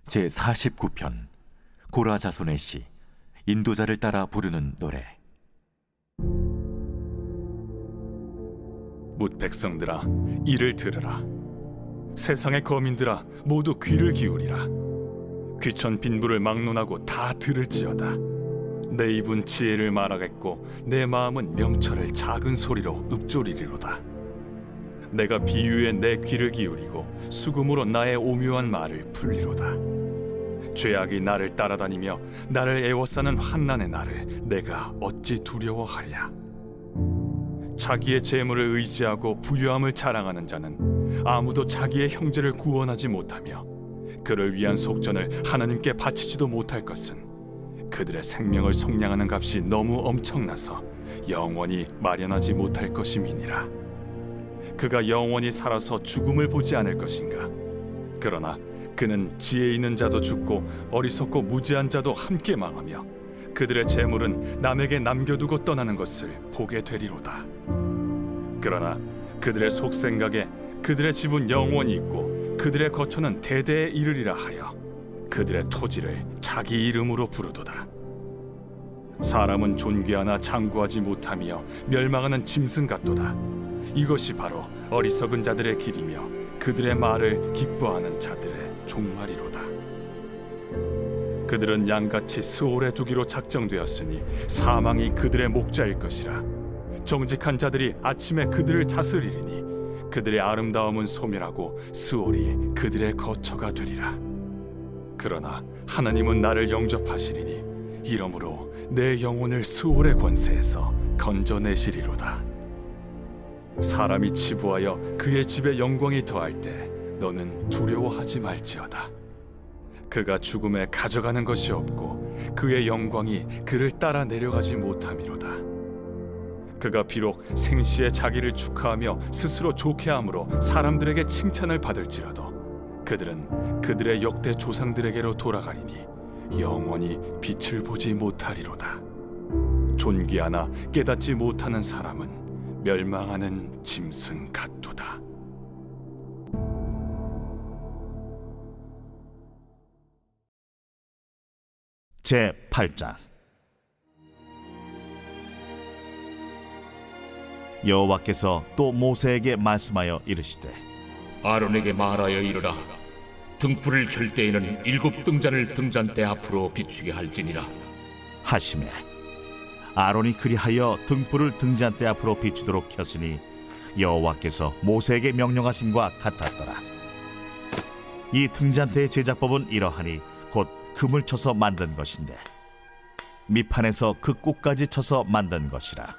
제49편 고라 자손의 시. 인도자를 따라 부르는 노래. 뭇 백성들아, 이를 들으라. 세상의 거민들아, 모두 귀를 기울이라. 귀천 빈부를 막론하고 다 들을지어다. 내 입은 지혜를 말하겠고 내 마음은 명철을 작은 소리로 읊조리리로다. 내가 비유에 내 귀를 기울이고 수금으로 나의 오묘한 말을 풀리로다. 죄악이 나를 따라다니며 나를 애워싸는 환난의 날을 내가 어찌 두려워하랴. 자기의 재물을 의지하고 부유함을 자랑하는 자는 아무도 자기의 형제를 구원하지 못하며 그를 위한 속전을 하나님께 바치지도 못할 것은 그들의 생명을 속량하는 값이 너무 엄청나서 영원히 마련하지 못할 것임이니라. 그가 영원히 살아서 죽음을 보지 않을 것인가. 그러나 그는 지혜 있는 자도 죽고 어리석고 무지한 자도 함께 망하며 그들의 재물은 남에게 남겨두고 떠나는 것을 보게 되리로다. 그러나 그들의 속생각에 그들의 집은 영원히 있고 그들의 거처는 대대에 이르리라 하여 그들의 토지를 자기 이름으로 부르도다. 사람은 존귀하나 장구하지 못하며 멸망하는 짐승 같도다. 이것이 바로 어리석은 자들의 길이며 그들의 말을 기뻐하는 자들의 종말이로다. 그들은 양같이 스올에 두기로 작정되었으니 사망이 그들의 목자일 것이라. 정직한 자들이 아침에 그들을 다스리리니 그들의 아름다움은 소멸하고 스올이 그들의 거처가 되리라. 그러나 하나님은 나를 영접하시리니 이러므로 내 영혼을 스올의 권세에서 건져내시리로다. 사람이 치부하여 그의 집에 영광이 더할 때 너는 두려워하지 말지어다. 그가 죽음에 가져가는 것이 없고 그의 영광이 그를 따라 내려가지 못함이로다. 그가 비록 생시에 자기를 축하하며 스스로 좋게함으로 사람들에게 칭찬을 받을지라도 그들은 그들의 역대 조상들에게로 돌아가리니 영원히 빛을 보지 못하리로다. 존귀하나 깨닫지 못하는 사람은 멸망하는 짐승 같도다. 제8장. 여호와께서 또 모세에게 말씀하여 이르시되 아론에게 말하여 이르라. 등불을 켤 때에는 7 등잔을 등잔대 앞으로 비추게 할지니라 하시매 아론이 그리하여 등불을 등잔대 앞으로 비추도록 켰으니 여호와께서 모세에게 명령하심과 같았더라. 이 등잔대의 제작법은 이러하니 곧 금을 쳐서 만든 것인데 밑판에서 그 꼭까지 쳐서 만든 것이라.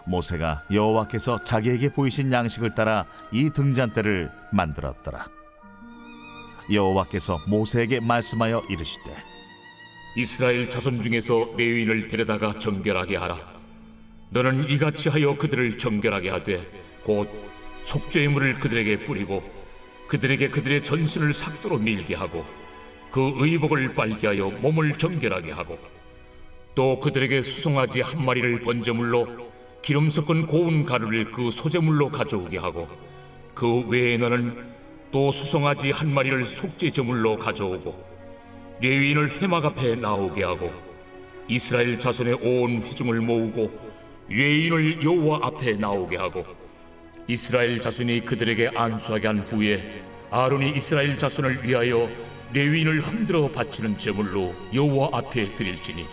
모세가 여호와께서 자기에게 보이신 양식을 따라 이 등잔대를 만들었더라. 여호와께서 모세에게 말씀하여 이르시되 이스라엘 자손 중에서 레위인을 데려다가 정결하게 하라. 너는 이같이 하여 그들을 정결하게 하되 곧 속죄의 물을 그들에게 뿌리고 그들에게 그들의 전신을 삭도로 밀게 하고 그 의복을 빨게 하여 몸을 정결하게 하고 또 그들에게 수송아지 1마리를 번제물로 기름 섞은 고운 가루를 그 소제물로 가져오게 하고 그 외에 너는 또 수송아지 1마리를 속죄 제물로 가져오고 레위인을 회막 앞에 나오게 하고 이스라엘 자손의 온 회중을 모으고 레위인을 여호와 앞에 나오게 하고 이스라엘 자손이 그들에게 안수하게 한 후에 아론이 이스라엘 자손을 위하여 레위인을 흔들어 바치는 제물로 여호와 앞에 드릴지니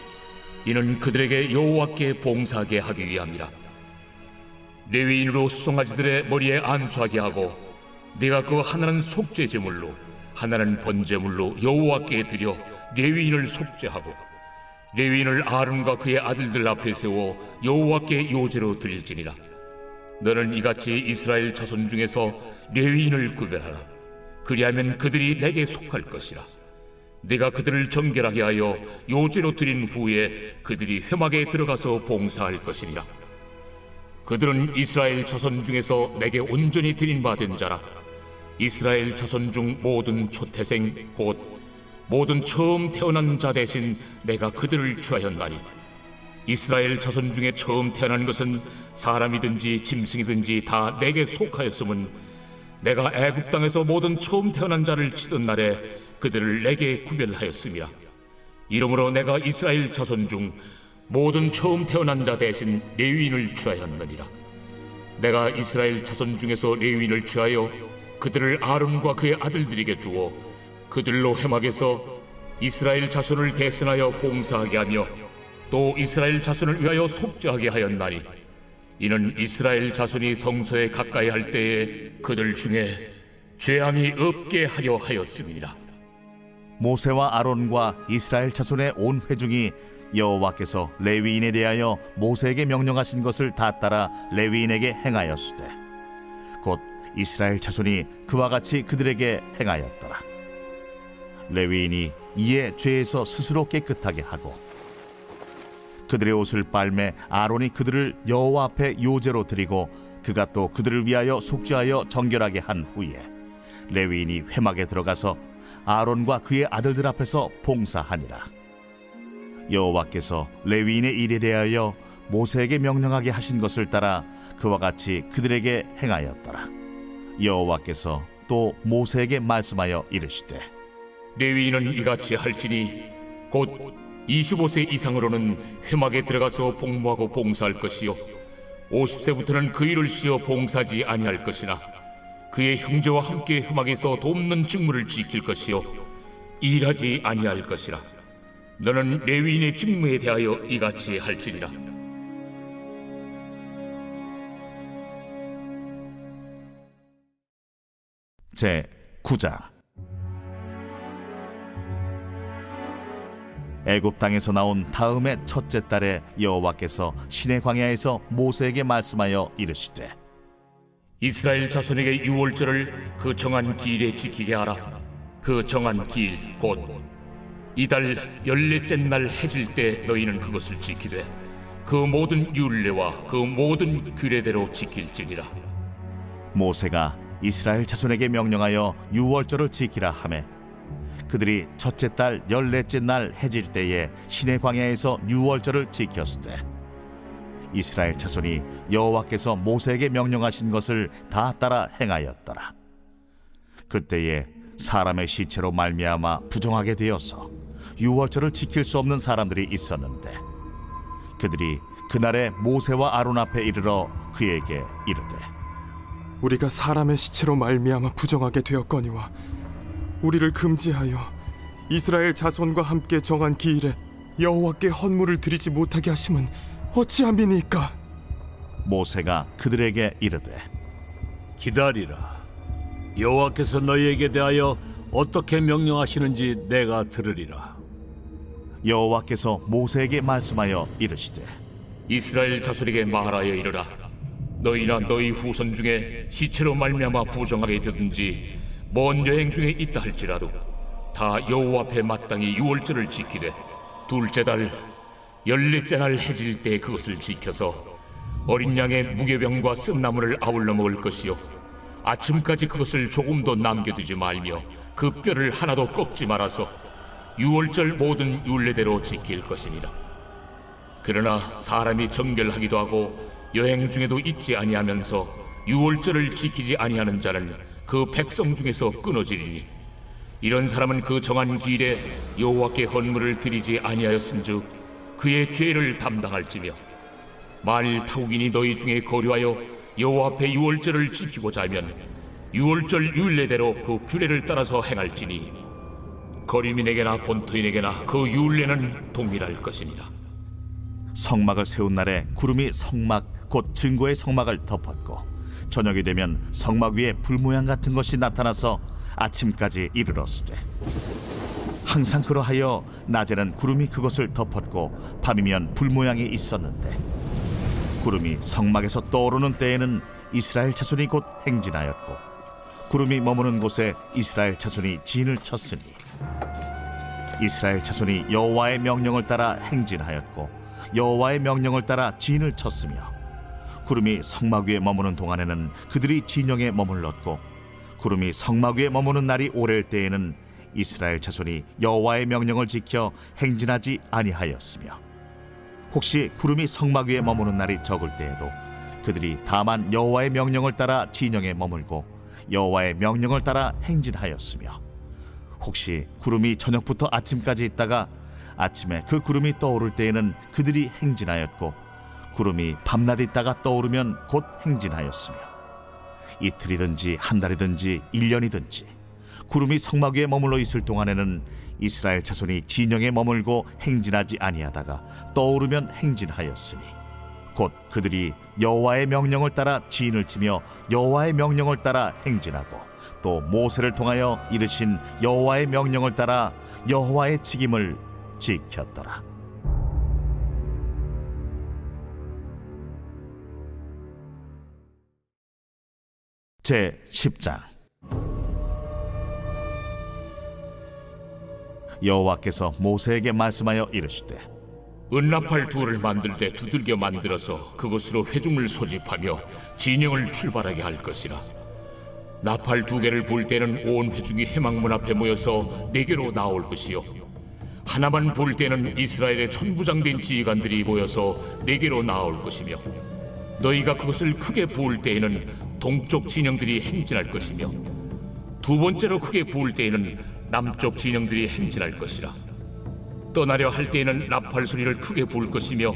이는 그들에게 여호와께 봉사하게 하기 위함이라. 레위인으로 수송아지들의 머리에 안수하게 하고 네가 그 하나는 속죄 제물로 하나는 번제물로 여호와께 드려 레위인을 속죄하고 레위인을 아론과 그의 아들들 앞에 세워 여호와께 요제로 드릴지니라. 너는 이같이 이스라엘 자손 중에서 레위인을 구별하라. 그리하면 그들이 내게 속할 것이라. 네가 그들을 정결하게 하여 요제로 드린 후에 그들이 회막에 들어가서 봉사할 것이니라. 그들은 이스라엘 자손 중에서 내게 온전히 드린 바 된 자라. 이스라엘 자손 중 모든 초태생 곧 모든 처음 태어난 자 대신 내가 그들을 취하였나니 이스라엘 자손 중에 처음 태어난 것은 사람이든지 짐승이든지 다 내게 속하였음은 내가 애굽 땅에서 모든 처음 태어난 자를 치던 날에 그들을 내게 구별하였음이라. 이러므로 내가 이스라엘 자손 중 모든 처음 태어난 자 대신 레위인을 취하였느니라. 내가 이스라엘 자손 중에서 레위인을 취하여 그들을 아론과 그의 아들들에게 주어 그들로 회막에서 이스라엘 자손을 대신하여 봉사하게 하며 또 이스라엘 자손을 위하여 속죄하게 하였나니, 이는 이스라엘 자손이 성소에 가까이 할 때에 그들 중에 죄함이 없게 하려 하였음이니라. 모세와 아론과 이스라엘 자손의 온 회중이 여호와께서 레위인에 대하여 모세에게 명령하신 것을 다 따라 레위인에게 행하였으되 곧 이스라엘 자손이 그와 같이 그들에게 행하였더라. 레위인이 이에 죄에서 스스로 깨끗하게 하고 그들의 옷을 빨매 아론이 그들을 여호와 앞에 요제로 드리고 그가 또 그들을 위하여 속죄하여 정결하게 한 후에 레위인이 회막에 들어가서 아론과 그의 아들들 앞에서 봉사하니라. 여호와께서 레위인의 일에 대하여 모세에게 명령하게 하신 것을 따라 그와 같이 그들에게 행하였더라. 여호와께서 또 모세에게 말씀하여 이르시되 레위인은 이같이 할지니 곧 25세 이상으로는 회막에 들어가서 복무하고 봉사할 것이요 50세부터는 그 일을 쉬어 봉사하지 아니할 것이나 그의 형제와 함께 회막에서 돕는 직무를 지킬 것이요 일하지 아니할 것이라. 너는 레위인의 직무에 대하여 이같이 할지니라. 제 9장. 애굽 땅에서 나온 다음의 첫째 달에 여호와께서 시내 광야에서 모세에게 말씀하여 이르시되 이스라엘 자손에게 유월절을 그 정한 기일에 지키게 하라. 그 정한 기일 곧 이달 14째 날 해질 때 너희는 그것을 지키되 그 모든 율례와 그 모든 규례대로 지킬지니라. 모세가 이스라엘 자손에게 명령하여 유월절을 지키라 하매 그들이 첫째 달 14째 날 해질 때에 시내 광야에서 유월절을 지켰으되 이스라엘 자손이 여호와께서 모세에게 명령하신 것을 다 따라 행하였더라. 그때에 사람의 시체로 말미암아 부정하게 되어서 유월절을 지킬 수 없는 사람들이 있었는데 그들이 그날에 모세와 아론 앞에 이르러 그에게 이르되 우리가 사람의 시체로 말미암아 부정하게 되었거니와 우리를 금지하여 이스라엘 자손과 함께 정한 기일에 여호와께 헌물을 드리지 못하게 하심은 어찌함이니까? 모세가 그들에게 이르되 기다리라. 여호와께서 너희에게 대하여 어떻게 명령하시는지 내가 들으리라. 여호와께서 모세에게 말씀하여 이르시되 이스라엘 자손에게 말하여 이르라. 너희나 너희 후손 중에 시체로 말미암아 부정하게 되든지 먼 여행 중에 있다 할지라도 다 여호와 앞에 마땅히 유월절을 지키되 둘째 달 14째 날 해질 때 그것을 지켜서 어린 양의 무교병과 쓴나물을 아울러 먹을 것이요 아침까지 그것을 조금도 남겨두지 말며 그 뼈를 하나도 꺾지 말아서 유월절 모든 율례대로 지킬 것이니라. 그러나 사람이 정결하기도 하고 여행 중에도 잊지 아니하면서 유월절을 지키지 아니하는 자는 그 백성 중에서 끊어지리니 이런 사람은 그 정한 기일에 여호와께 헌물을 드리지 아니하였은즉 그의 죄를 담당할지며 만일 타국인이 너희 중에 거류하여 여호와 앞에 유월절을 지키고자 하면 유월절 율례대로 그 규례를 따라서 행할지니 거류민에게나 본토인에게나 그 율례는 동일할 것이니라. 성막을 세운 날에 구름이 성막 곧 증거의 성막을 덮었고 저녁이 되면 성막 위에 불 모양 같은 것이 나타나서 아침까지 이르렀으되 항상 그러하여 낮에는 구름이 그것을 덮었고 밤이면 불 모양이 있었는데 구름이 성막에서 떠오르는 때에는 이스라엘 자손이 곧 행진하였고 구름이 머무는 곳에 이스라엘 자손이 진을 쳤으니 이스라엘 자손이 여호와의 명령을 따라 행진하였고 여호와의 명령을 따라 진을 쳤으며 구름이 성막 위에 머무는 동안에는 그들이 진영에 머물렀고 구름이 성막 위에 머무는 날이 오랠 때에는 이스라엘 자손이 여호와의 명령을 지켜 행진하지 아니하였으며 혹시 구름이 성막 위에 머무는 날이 적을 때에도 그들이 다만 여호와의 명령을 따라 진영에 머물고 여호와의 명령을 따라 행진하였으며 혹시 구름이 저녁부터 아침까지 있다가 아침에 그 구름이 떠오를 때에는 그들이 행진하였고 구름이 밤낮 있다가 떠오르면 곧 행진하였으며 이틀이든지 한 달이든지 1년이든지 구름이 성막 위에 머물러 있을 동안에는 이스라엘 자손이 진영에 머물고 행진하지 아니하다가 떠오르면 행진하였으니 곧 그들이 여호와의 명령을 따라 진을 치며 여호와의 명령을 따라 행진하고 또 모세를 통하여 이르신 여호와의 명령을 따라 여호와의 책임을 지켰더라. 제 10장. 여호와께서 모세에게 말씀하여 이르시되 은나팔 둘을 만들 때 두들겨 만들어서 그것으로 회중을 소집하며 진영을 출발하게 할 것이라. 나팔 2개를 불 때는 온 회중이 회막문 앞에 모여서 내게로 나올 것이요 하나만 불 때는 이스라엘의 천부장된 지휘관들이 모여서 내게로 나올 것이며 너희가 그것을 크게 부을 때에는 동쪽 진영들이 행진할 것이며 두 번째로 크게 부을 때에는 남쪽 진영들이 행진할 것이라. 떠나려 할 때에는 나팔 소리를 크게 부을 것이며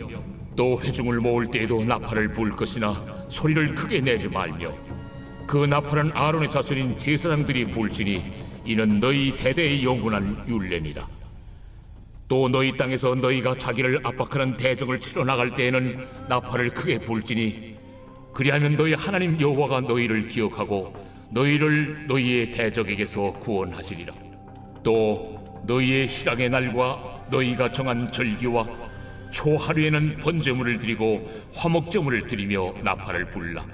또 회중을 모을 때에도 나팔을 부을 것이나 소리를 크게 내지 말며 그 나팔은 아론의 자손인 제사장들이 부을지니 이는 너희 대대의 영원한 율례니라. 또 너희 땅에서 너희가 자기를 압박하는 대적을 치러 나갈 때에는 나팔을 크게 불지니 그리하면 너희 하나님 여호와가 너희를 기억하고 너희를 너희의 대적에게서 구원하시리라. 또 너희의 희락의 날과 너희가 정한 절기와 초하루에는 번제물을 드리고 화목제물을 드리며 나팔을 불라.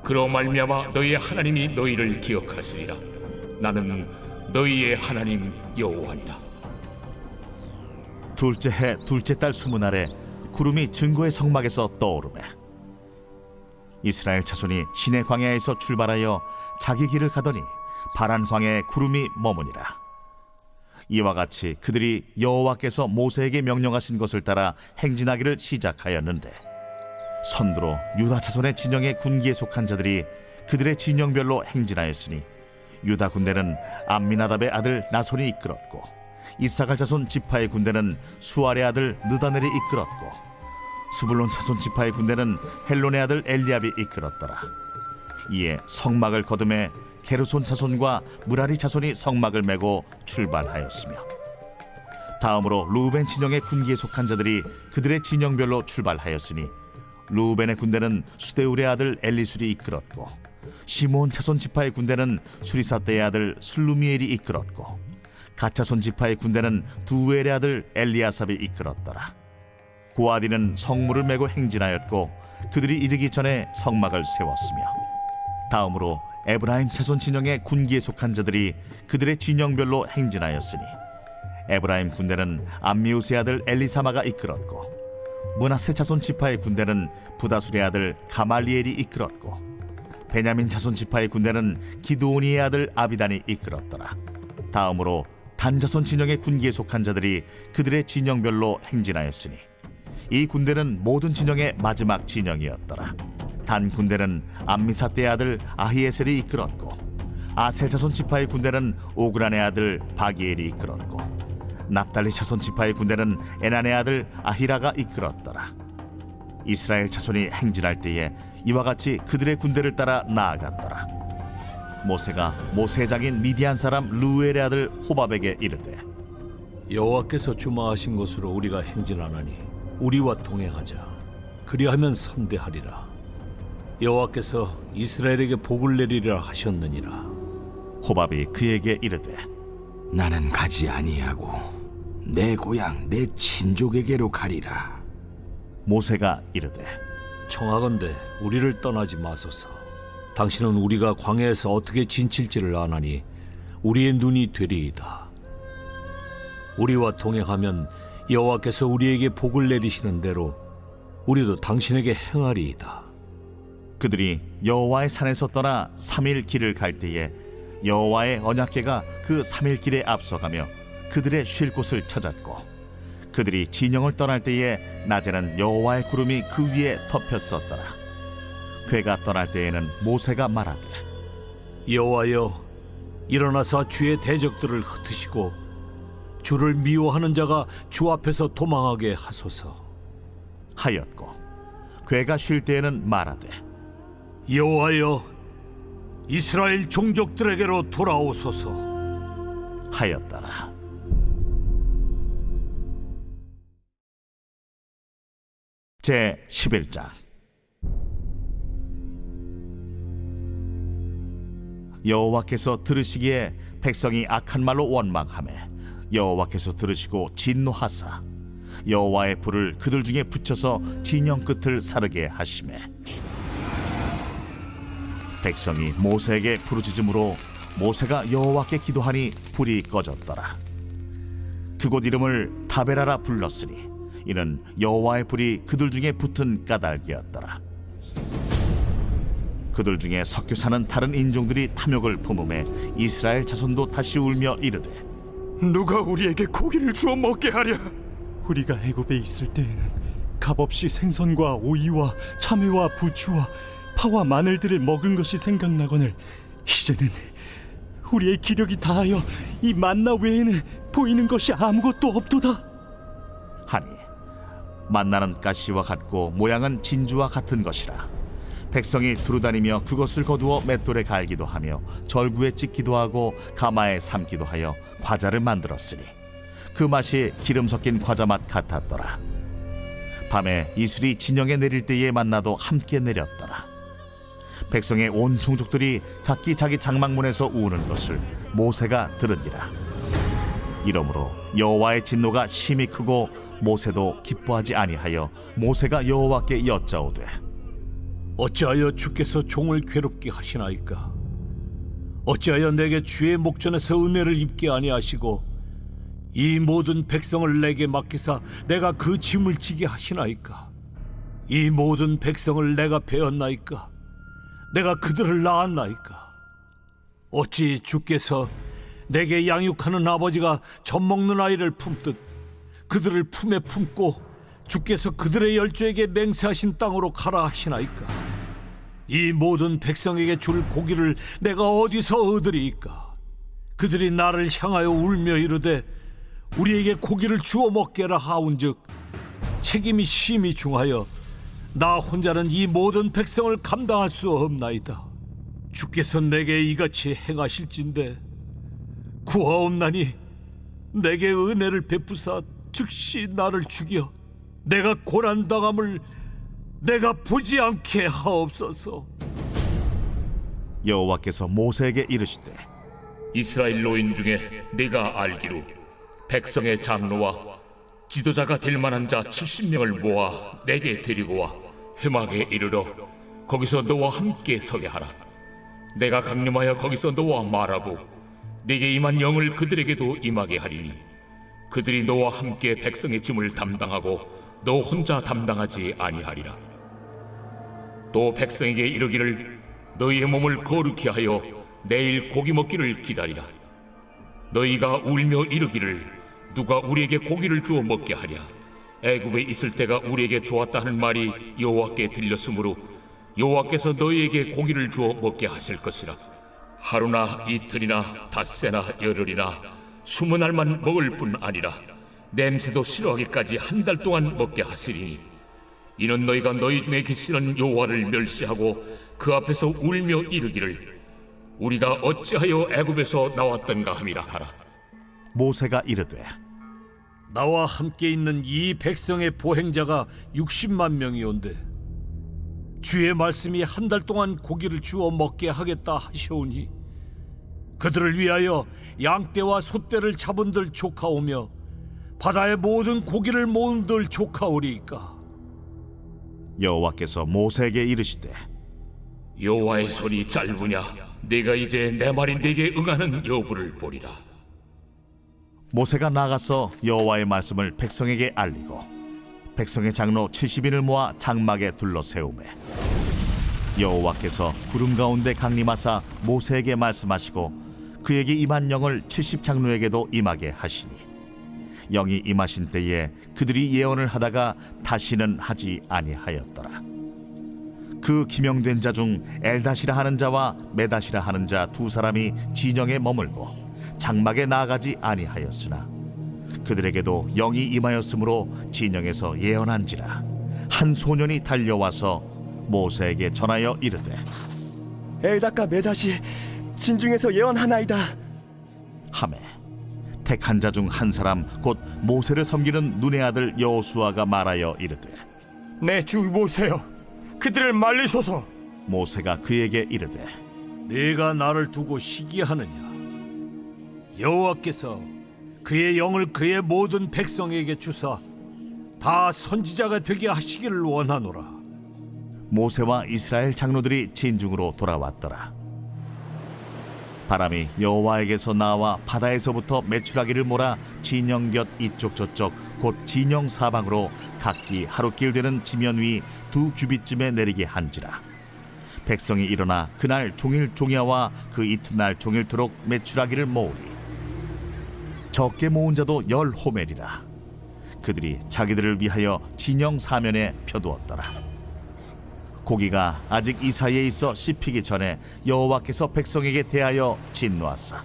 그로 말미암아 너희의 하나님이 너희를 기억하시리라. 나는 너희의 하나님 여호와니라. 둘째 해 둘째 달 20날에 구름이 증거의 성막에서 떠오르매 이스라엘 자손이 시내 광야에서 출발하여 자기 길을 가더니 바란 광야에 구름이 머무니라. 이와 같이 그들이 여호와께서 모세에게 명령하신 것을 따라 행진하기를 시작하였는데 선두로 유다 자손의 진영의 군기에 속한 자들이 그들의 진영별로 행진하였으니 유다 군대는 암미나답의 아들 나손이 이끌었고 이사갈 자손 지파의 군대는 수알의 아들 느다넬이 이끌었고 스불론 자손 지파의 군대는 헬론의 아들 엘리압이 이끌었더라. 이에 성막을 거두매 게르손 자손과 무라리 자손이 성막을 메고 출발하였으며 다음으로 루벤 진영의 군기에 속한 자들이 그들의 진영별로 출발하였으니 루벤의 군대는 수데울의 아들 엘리술이 이끌었고 시몬 자손 지파의 군대는 수리사떼의 아들 슬루미엘이 이끌었고 갓자손 지파의 군대는 두엘의 아들 엘리아삽이 이끌었더라. 고아디는 성물을 메고 행진하였고 그들이 이르기 전에 성막을 세웠으며 다음으로 에브라임 자손 진영의 군기에 속한 자들이 그들의 진영별로 행진하였으니 에브라임 군대는 암미우스의 아들 엘리사마가 이끌었고 므낫세 자손 지파의 군대는 부다술의 아들 가말리엘이 이끌었고 베냐민 자손 지파의 군대는 기드오니의 아들 아비단이 이끌었더라. 다음으로 단 자손 진영의 군기에 속한 자들이 그들의 진영별로 행진하였으니 이 군대는 모든 진영의 마지막 진영이었더라. 단 군대는 암미사떼의 아들 아히에셀이 이끌었고 아셀 자손 지파의 군대는 오그란의 아들 바기엘이 이끌었고 납달리 자손 지파의 군대는 에난의 아들 아히라가 이끌었더라. 이스라엘 자손이 행진할 때에 이와 같이 그들의 군대를 따라 나아갔더라. 모세가 모세의 장인 미디안 사람 르우엘의 아들 호밥에게 이르되 여호와께서 주마하신 곳으로 우리가 행진하나니 우리와 동행하자. 그리하면 선대하리라. 여호와께서 이스라엘에게 복을 내리리라 하셨느니라. 호밥이 그에게 이르되 나는 가지 아니하고 내 고향 내 친족에게로 가리라. 모세가 이르되 청하건대 우리를 떠나지 마소서. 당신은 우리가 광야에서 어떻게 진칠지를 아나니 우리의 눈이 되리이다. 우리와 동행하면 여호와께서 우리에게 복을 내리시는 대로 우리도 당신에게 행하리이다. 그들이 여호와의 산에서 떠나 3일 길을 갈 때에 여호와의 언약궤가 그 3일 길에 앞서가며 그들의 쉴 곳을 찾았고 그들이 진영을 떠날 때에 낮에는 여호와의 구름이 그 위에 덮였었더라. 궤가 떠날 때에는 모세가 말하되 여호와여, 일어나서 주의 대적들을 흩으시고 주를 미워하는 자가 주 앞에서 도망하게 하소서. 하였고 괴가 쉴 때에는 말하되 여호와여, 이스라엘 종족들에게로 돌아오소서. 하였더라. 제 11장. 여호와께서 들으시기에 백성이 악한 말로 원망하매 여호와께서 들으시고 진노하사 여호와의 불을 그들 중에 붙여서 진영 끝을 사르게 하시매 백성이 모세에게 부르짖음으로 모세가 여호와께 기도하니 불이 꺼졌더라. 그곳 이름을 다베라라 불렀으니 이는 여호와의 불이 그들 중에 붙은 까닭이었더라. 그들 중에 섞여 사는 다른 인종들이 탐욕을 품음에 이스라엘 자손도 다시 울며 이르되 누가 우리에게 고기를 주어 먹게 하랴? 우리가 애굽에 있을 때에는 값없이 생선과 오이와 참외와 부추와 파와 마늘들을 먹은 것이 생각나거늘 이제는 우리의 기력이 다하여 이 만나 외에는 보이는 것이 아무것도 없도다. 하니 만나는 가시와 같고 모양은 진주와 같은 것이라 백성이 두루다니며 그것을 거두어 맷돌에 갈기도 하며 절구에 찍기도 하고 가마에 삶기도 하여 과자를 만들었으니 그 맛이 기름 섞인 과자 맛 같았더라. 밤에 이슬이 진영에 내릴 때에 만나도 함께 내렸더라. 백성의 온 종족들이 각기 자기 장막문에서 우는 것을 모세가 들으니라. 이러므로 여호와의 진노가 심히 크고 모세도 기뻐하지 아니하여 모세가 여호와께 여짜오되 어찌하여 주께서 종을 괴롭게 하시나이까? 어찌하여 내게 주의 목전에서 은혜를 입게 아니하시고 이 모든 백성을 내게 맡기사 내가 그 짐을 지게 하시나이까? 이 모든 백성을 내가 베었나이까? 내가 그들을 낳았나이까? 어찌 주께서 내게 양육하는 아버지가 젖먹는 아이를 품듯 그들을 품에 품고 주께서 그들의 열조에게 맹세하신 땅으로 가라 하시나이까? 이 모든 백성에게 줄 고기를 내가 어디서 얻으리이까? 그들이 나를 향하여 울며 이르되 우리에게 고기를 주어 먹게라 하온즉 책임이 심히 중하여 나 혼자는 이 모든 백성을 감당할 수 없나이다. 주께서 내게 이같이 행하실진대 구하옵나니 내게 은혜를 베푸사 즉시 나를 죽여 내가 고난당함을 내가 보지 않게 하옵소서. 여호와께서 모세에게 이르시되 이스라엘 노인 중에 네가 알기로 백성의 장로와 지도자가 될 만한 자 70명을 모아 내게 데리고 와 회막에 이르러 거기서 너와 함께 서게 하라. 내가 강림하여 거기서 너와 말하고 네게 임한 영을 그들에게도 임하게 하리니 그들이 너와 함께 백성의 짐을 담당하고 너 혼자 담당하지 아니하리라. 또 백성에게 이르기를 너희의 몸을 거룩히 하여 내일 고기 먹기를 기다리라. 너희가 울며 이르기를 누가 우리에게 고기를 주어 먹게 하랴? 애굽에 있을 때가 우리에게 좋았다 하는 말이 여호와께 들렸으므로 여호와께서 너희에게 고기를 주어 먹게 하실 것이라. 하루나 이틀이나 닷새나 열흘이나 20날만 먹을 뿐 아니라 냄새도 싫어하기까지 한 달 동안 먹게 하시리니 이는 너희가 너희 중에 계시는 여호와를 멸시하고 그 앞에서 울며 이르기를 우리가 어찌하여 애굽에서 나왔던가 함이라 하라. 모세가 이르되 나와 함께 있는 이 백성의 보행자가 60만 명이온데 주의 말씀이 한 달 동안 고기를 주어 먹게 하겠다 하시오니 그들을 위하여 양떼와 소떼를 잡은들 조카오며 바다의 모든 고기를 모은들 조카오리이까? 여호와께서 모세에게 이르시되 여호와의 손이 짧으냐? 네가 이제 내 말이 네게 응하는 여부를 보리라. 모세가 나가서 여호와의 말씀을 백성에게 알리고 백성의 장로 70인을 모아 장막에 둘러 세우매 여호와께서 구름 가운데 강림하사 모세에게 말씀하시고 그에게 임한 영을 70장로에게도 임하게 하시니 영이 임하신 때에 그들이 예언을 하다가 다시는 하지 아니하였더라. 그 그 기명된 자 중 엘닷이라 하는 자와 메닷이라 하는 자 두 사람이 진영에 머물고 장막에 나아가지 아니하였으나 그들에게도 영이 임하였으므로 진영에서 예언한지라. 한 소년이 달려와서 모세에게 전하여 이르되 엘닷과 메닷이 진중에서 예언하나이다. 하매 택한 자 중 한 사람 곧 모세를 섬기는 눈의 아들 여호수아가 말하여 이르되 내 주 모세여, 그들을 말리소서. 모세가 그에게 이르되 네가 나를 두고 시기하느냐? 여호와께서 그의 영을 그의 모든 백성에게 주사 다 선지자가 되게 하시기를 원하노라. 모세와 이스라엘 장로들이 진중으로 돌아왔더라. 바람이 여호와에게서 나와 바다에서부터 메추라기를 몰아 진영 곁 이쪽 저쪽 곧 진영 사방으로 각기 하루길 되는 지면 위 2규빗쯤에 내리게 한지라. 백성이 일어나 그날 종일 종야와 그 이튿날 종일토록 메추라기를 모으리. 적게 모은 자도 10호멜이라. 그들이 자기들을 위하여 진영 사면에 펴두었더라. 고기가 아직 이 사이에 있어 씹히기 전에 여호와께서 백성에게 대하여 진노하사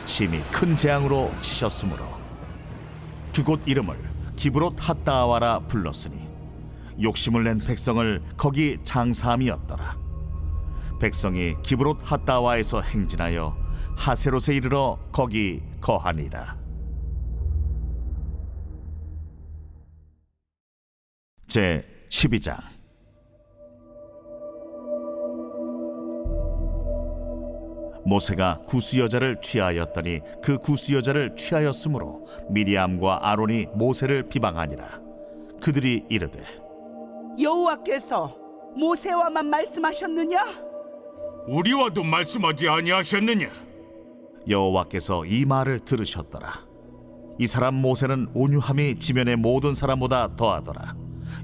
심히 큰 재앙으로 치셨으므로 그곳 이름을 기브롯 핫다아와라 불렀으니 욕심을 낸 백성을 거기 장사함이었더라. 백성이 기브롯 핫다아와에서 행진하여 하세롯에 이르러 거기 거하니라. 제 12장. 모세가 구스 여자를 취하였더니 그 구스 여자를 취하였으므로 미리암과 아론이 모세를 비방하니라. 그들이 이르되 여호와께서 모세와만 말씀하셨느냐? 우리와도 말씀하지 아니하셨느냐? 여호와께서 이 말을 들으셨더라. 이 사람 모세는 온유함이 지면의 모든 사람보다 더하더라.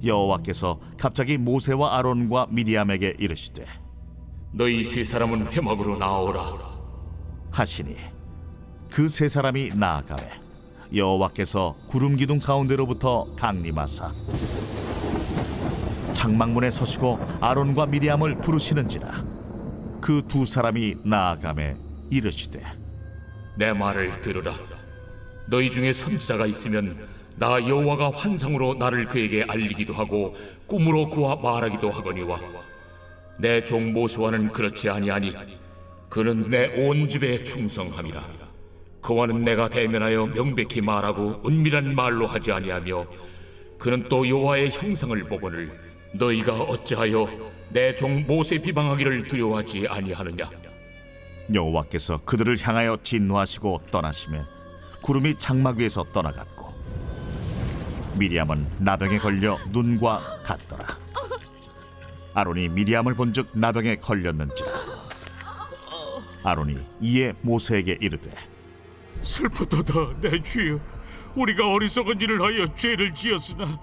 여호와께서 갑자기 모세와 아론과 미리암에게 이르시되 너희 세 사람은 회막으로 나오라 하시니 그 세 사람이 나아가매 여호와께서 구름 기둥 가운데로부터 강림하사 장막문에 서시고 아론과 미리암을 부르시는지라. 그 두 사람이 나아가매 이르시되 내 말을 들으라. 너희 중에 선지자가 있으면 나 여호와가 환상으로 나를 그에게 알리기도 하고 꿈으로 그와 말하기도 하거니와 내 종 모세와는 그렇지 아니하니 그는 내 온 집에 충성함이라. 그와는 내가 대면하여 명백히 말하고 은밀한 말로 하지 아니하며 그는 또 여호와의 형상을 보거늘 너희가 어찌하여 내 종 모세 비방하기를 두려워하지 아니하느냐? 여호와께서 그들을 향하여 진노하시고 떠나시매 구름이 장막 위에서 떠나갔고 미리암은 나병에 걸려 눈과 같더라. 아론이 미리암을 본즉 나병에 걸렸는지라. 아론이 이에 모세에게 이르되 슬프도다 내 주여, 우리가 어리석은 일을 하여 죄를 지었으나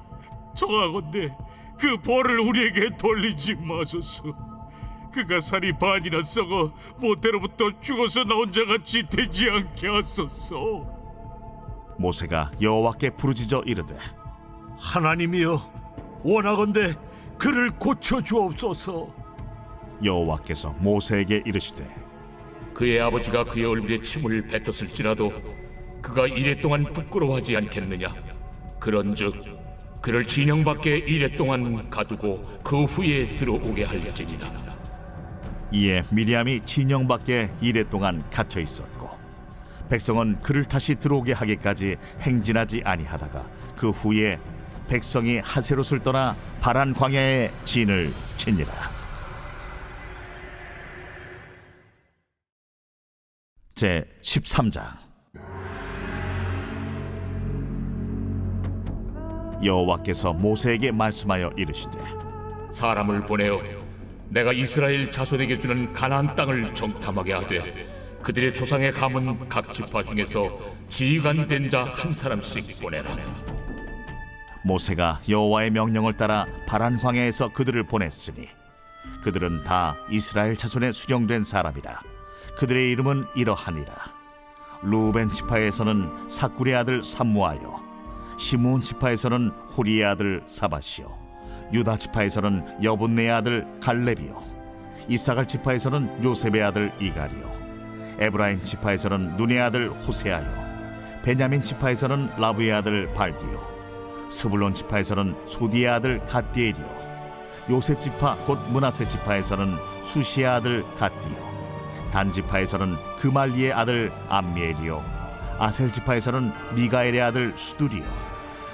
청하건대 그 벌을 우리에게 돌리지 마소서. 그가 살이 반이나 썩어 모태로부터 죽어서 나온 자같이 되지 않게 하소서. 모세가 여호와께 부르짖어 이르되 하나님이여, 원하건대 그를 고쳐 주옵소서. 여호와께서 모세에게 이르시되 그의 아버지가 그의 얼굴에 침을 뱉었을지라도 그가 이래 동안 부끄러워하지 않겠느냐? 그런즉 그를 진영 밖에 이래 동안 가두고 그 후에 들어오게 할지니라. 이에 미리암이 진영 밖에 이래 동안 갇혀 있었고 백성은 그를 다시 들어오게 하기까지 행진하지 아니하다가 그 후에 백성이 하세롯을 떠나 바란 광야에 진을 치니라. 제 13장. 여호와께서 모세에게 말씀하여 이르시되 사람을 보내어 내가 이스라엘 자손에게 주는 가나안 땅을 정탐하게 하되 그들의 조상의 가문 각 지파 중에서 지휘관 된 자 한 사람씩 보내라. 모세가 여호와의 명령을 따라 바란 광야에서 그들을 보냈으니 그들은 다 이스라엘 자손에 수령된 사람이라. 그들의 이름은 이러하니라. 루벤 지파에서는 사꿀의 아들 삼무아요, 시므온 지파에서는 호리의 아들 사밧이요, 유다 지파에서는 여분네의 아들 갈렙이요 이사갈 지파에서는 요셉의 아들 이갈이요 에브라임 지파에서는 눈의 아들 호세아요 베냐민 지파에서는 라브의 아들 발디요 스불론 지파에서는 소디의 아들 갓디엘이요 요셉 지파 곧 므낫세 지파에서는 수시의 아들 갓디요 단 지파에서는 그말리의 아들 암미엘이요 아셀 지파에서는 미가엘의 아들 수두리요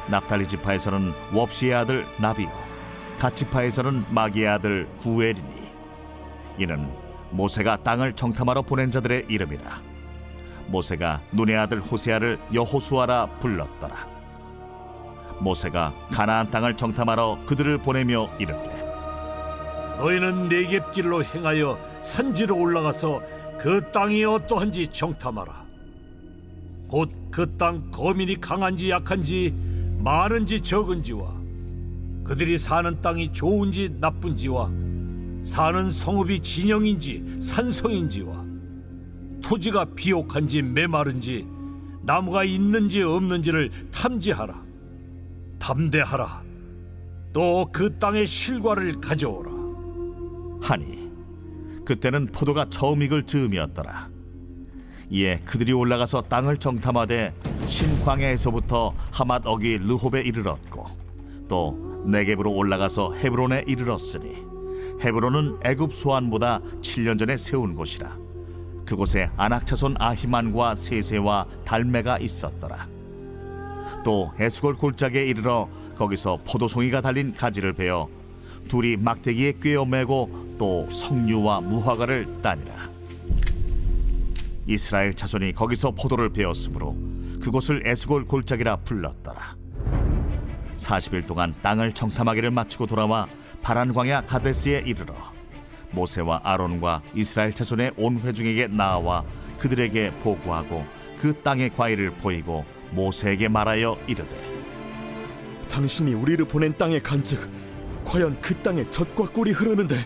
납달리 지파에서는 웁시의 아들 나비요 갓 지파에서는 마기의 아들 구엘이니 이는 모세가 땅을 정탐하러 보낸 자들의 이름이라 모세가 눈의 아들 호세아를 여호수아라 불렀더라 모세가 가나안 땅을 정탐하러 그들을 보내며 이르되 너희는 네겝길로 행하여 산지로 올라가서 그 땅이 어떠한지 정탐하라. 곧 그 땅 거민이 강한지 약한지 많은지 적은지와 그들이 사는 땅이 좋은지 나쁜지와 사는 성읍이 진영인지 산성인지와 토지가 비옥한지 메마른지 나무가 있는지 없는지를 탐지하라. 담대하라. 또 그 땅의 실과를 가져오라. 하니 그때는 포도가 처음 익을 즈음이었더라 이에 그들이 올라가서 땅을 정탐하되 신광야에서부터 하맛 어기 르홉에 이르렀고 또 네겝으로 올라가서 헤브론에 이르렀으니 헤브론은 애굽 소안보다 7년 전에 세운 곳이라 그곳에 아낙 자손 아히만과 세세와 달메가 있었더라 또 에스골 골짜기에 이르러 거기서 포도송이가 달린 가지를 베어 둘이 막대기에 꿰어 매고 또 석류와 무화과를 따니라 이스라엘 자손이 거기서 포도를 베었으므로 그곳을 에스골 골짜기라 불렀더라 40일 동안 땅을 정탐하기를 마치고 돌아와 바란 광야 가데스에 이르러 모세와 아론과 이스라엘 자손의 온 회중에게 나아와 그들에게 보고하고 그 땅의 과일을 보이고 모세에게 말하여 이르되 당신이 우리를 보낸 땅에 간즉 과연 그 땅에 젖과 꿀이 흐르는데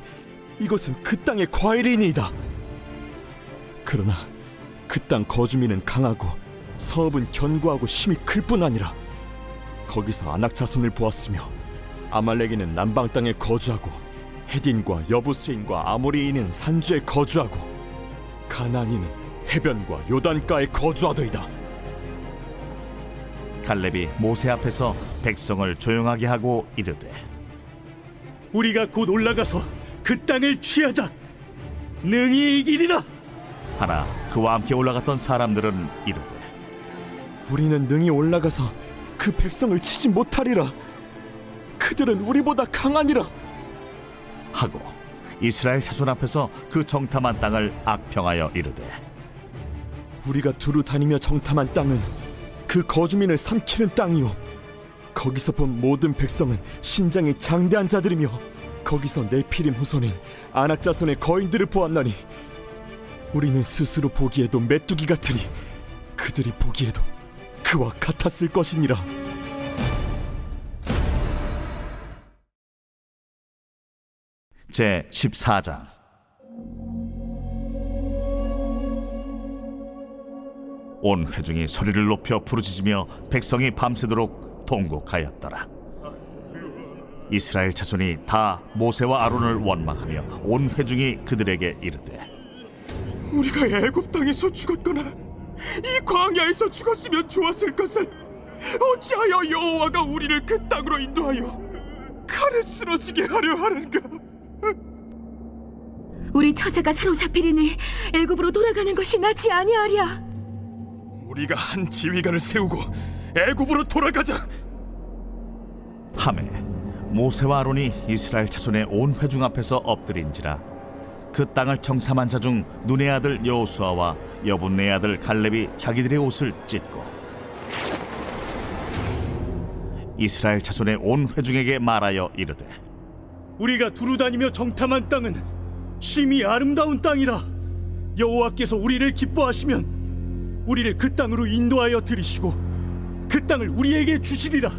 이것은 그 땅의 과일이니이다. 그러나 그 땅 거주민은 강하고 성읍은 견고하고 힘이 클 뿐 아니라 거기서 아낙 자손을 보았으며 아말렉인은 남방 땅에 거주하고 헤딘과 여부스인과 아모리인은 산주에 거주하고 가나안인은 해변과 요단가에 거주하더이다. 갈렙이 모세 앞에서 백성을 조용하게 하고 이르되 우리가 곧 올라가서 그 땅을 취하자. 능히 이기리라. 하나 그와 함께 올라갔던 사람들은 이르되 우리는 능히 올라가서 그 백성을 치지 못하리라. 그들은 우리보다 강하니라. 하고 이스라엘 자손 앞에서 그 정탐한 땅을 악평하여 이르되 우리가 두루 다니며 정탐한 땅은 그 거주민을 삼키는 땅이요 거기서 본 모든 백성은 신장이 장대한 자들이며 거기서 네피림 후손인 아낙 자손의 거인들을 보았나니 우리는 스스로 보기에도 메뚜기 같으니 그들이 보기에도 그와 같았을 것이니라. 제 14장 온 회중이 소리를 높여 부르짖으며 백성이 밤새도록 통곡하였더라. 이스라엘 자손이 다 모세와 아론을 원망하며 온 회중이 그들에게 이르되 우리가 애굽 땅에서 죽었거나 이 광야에서 죽었으면 좋았을 것을 어찌하여 여호와가 우리를 그 땅으로 인도하여 칼에 쓰러지게 하려 하는가? 우리 처자가 사로잡히리니 애굽으로 돌아가는 것이 낫지 아니하랴. 우리가 한 지휘관을 세우고 애굽으로 돌아가자. 하매 모세와 아론이 이스라엘 자손의 온 회중 앞에서 엎드린지라 그 땅을 정탐한 자 중 눈의 아들 여호수아와 여분네의 아들 갈렙이 자기들의 옷을 찢고 이스라엘 자손의 온 회중에게 말하여 이르되 우리가 두루 다니며 정탐한 땅은 심히 아름다운 땅이라. 여호와께서 우리를 기뻐하시면 우리를 그 땅으로 인도하여 들이시고 그 땅을 우리에게 주시리라.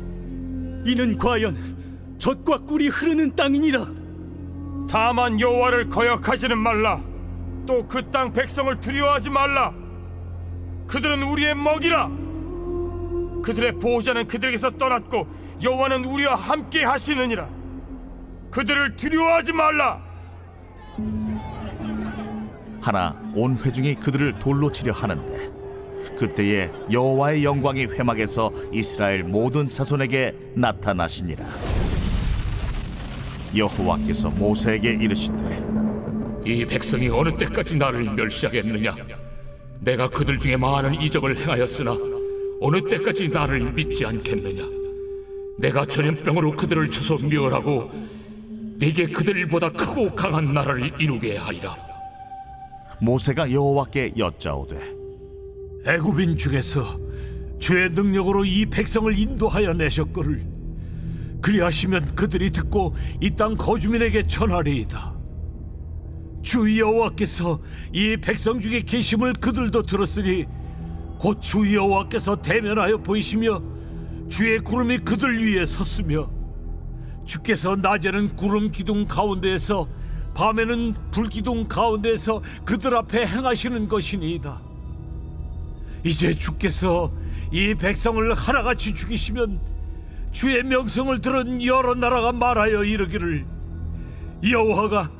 이는 과연 젖과 꿀이 흐르는 땅이니라. 다만 여호와를 거역하지는 말라. 또 그 땅 백성을 두려워하지 말라. 그들은 우리의 먹이라. 그들의 보호자는 그들에게서 떠났고 여호와는 우리와 함께 하시느니라. 그들을 두려워하지 말라. 하나 온 회중이 그들을 돌로 치려 하는데 그때에 여호와의 영광이 회막에서 이스라엘 모든 자손에게 나타나시니라. 여호와께서 모세에게 이르시되 이 백성이 어느 때까지 나를 멸시하겠느냐? 내가 그들 중에 많은 이적을 행하였으나 어느 때까지 나를 믿지 않겠느냐? 내가 전염병으로 그들을 쳐서 멸하고 네게 그들보다 크고 강한 나라를 이루게 하리라. 모세가 여호와께 여짜오되 애굽인 중에서 주의 능력으로 이 백성을 인도하여 내셨거를 그리하시면 그들이 듣고 이 땅 거주민에게 전하리이다. 주 여호와께서 이 백성 중에 계심을 그들도 들었으니 곧 주 여호와께서 대면하여 보이시며 주의 구름이 그들 위에 섰으며 주께서 낮에는 구름 기둥 가운데에서 밤에는 불 기둥 가운데에서 그들 앞에 행하시는 것이니이다. 이제 주께서 이 백성을 하나같이 죽이시면 주의 명성을 들은 여러 나라가 말하여 이르기를 여호와가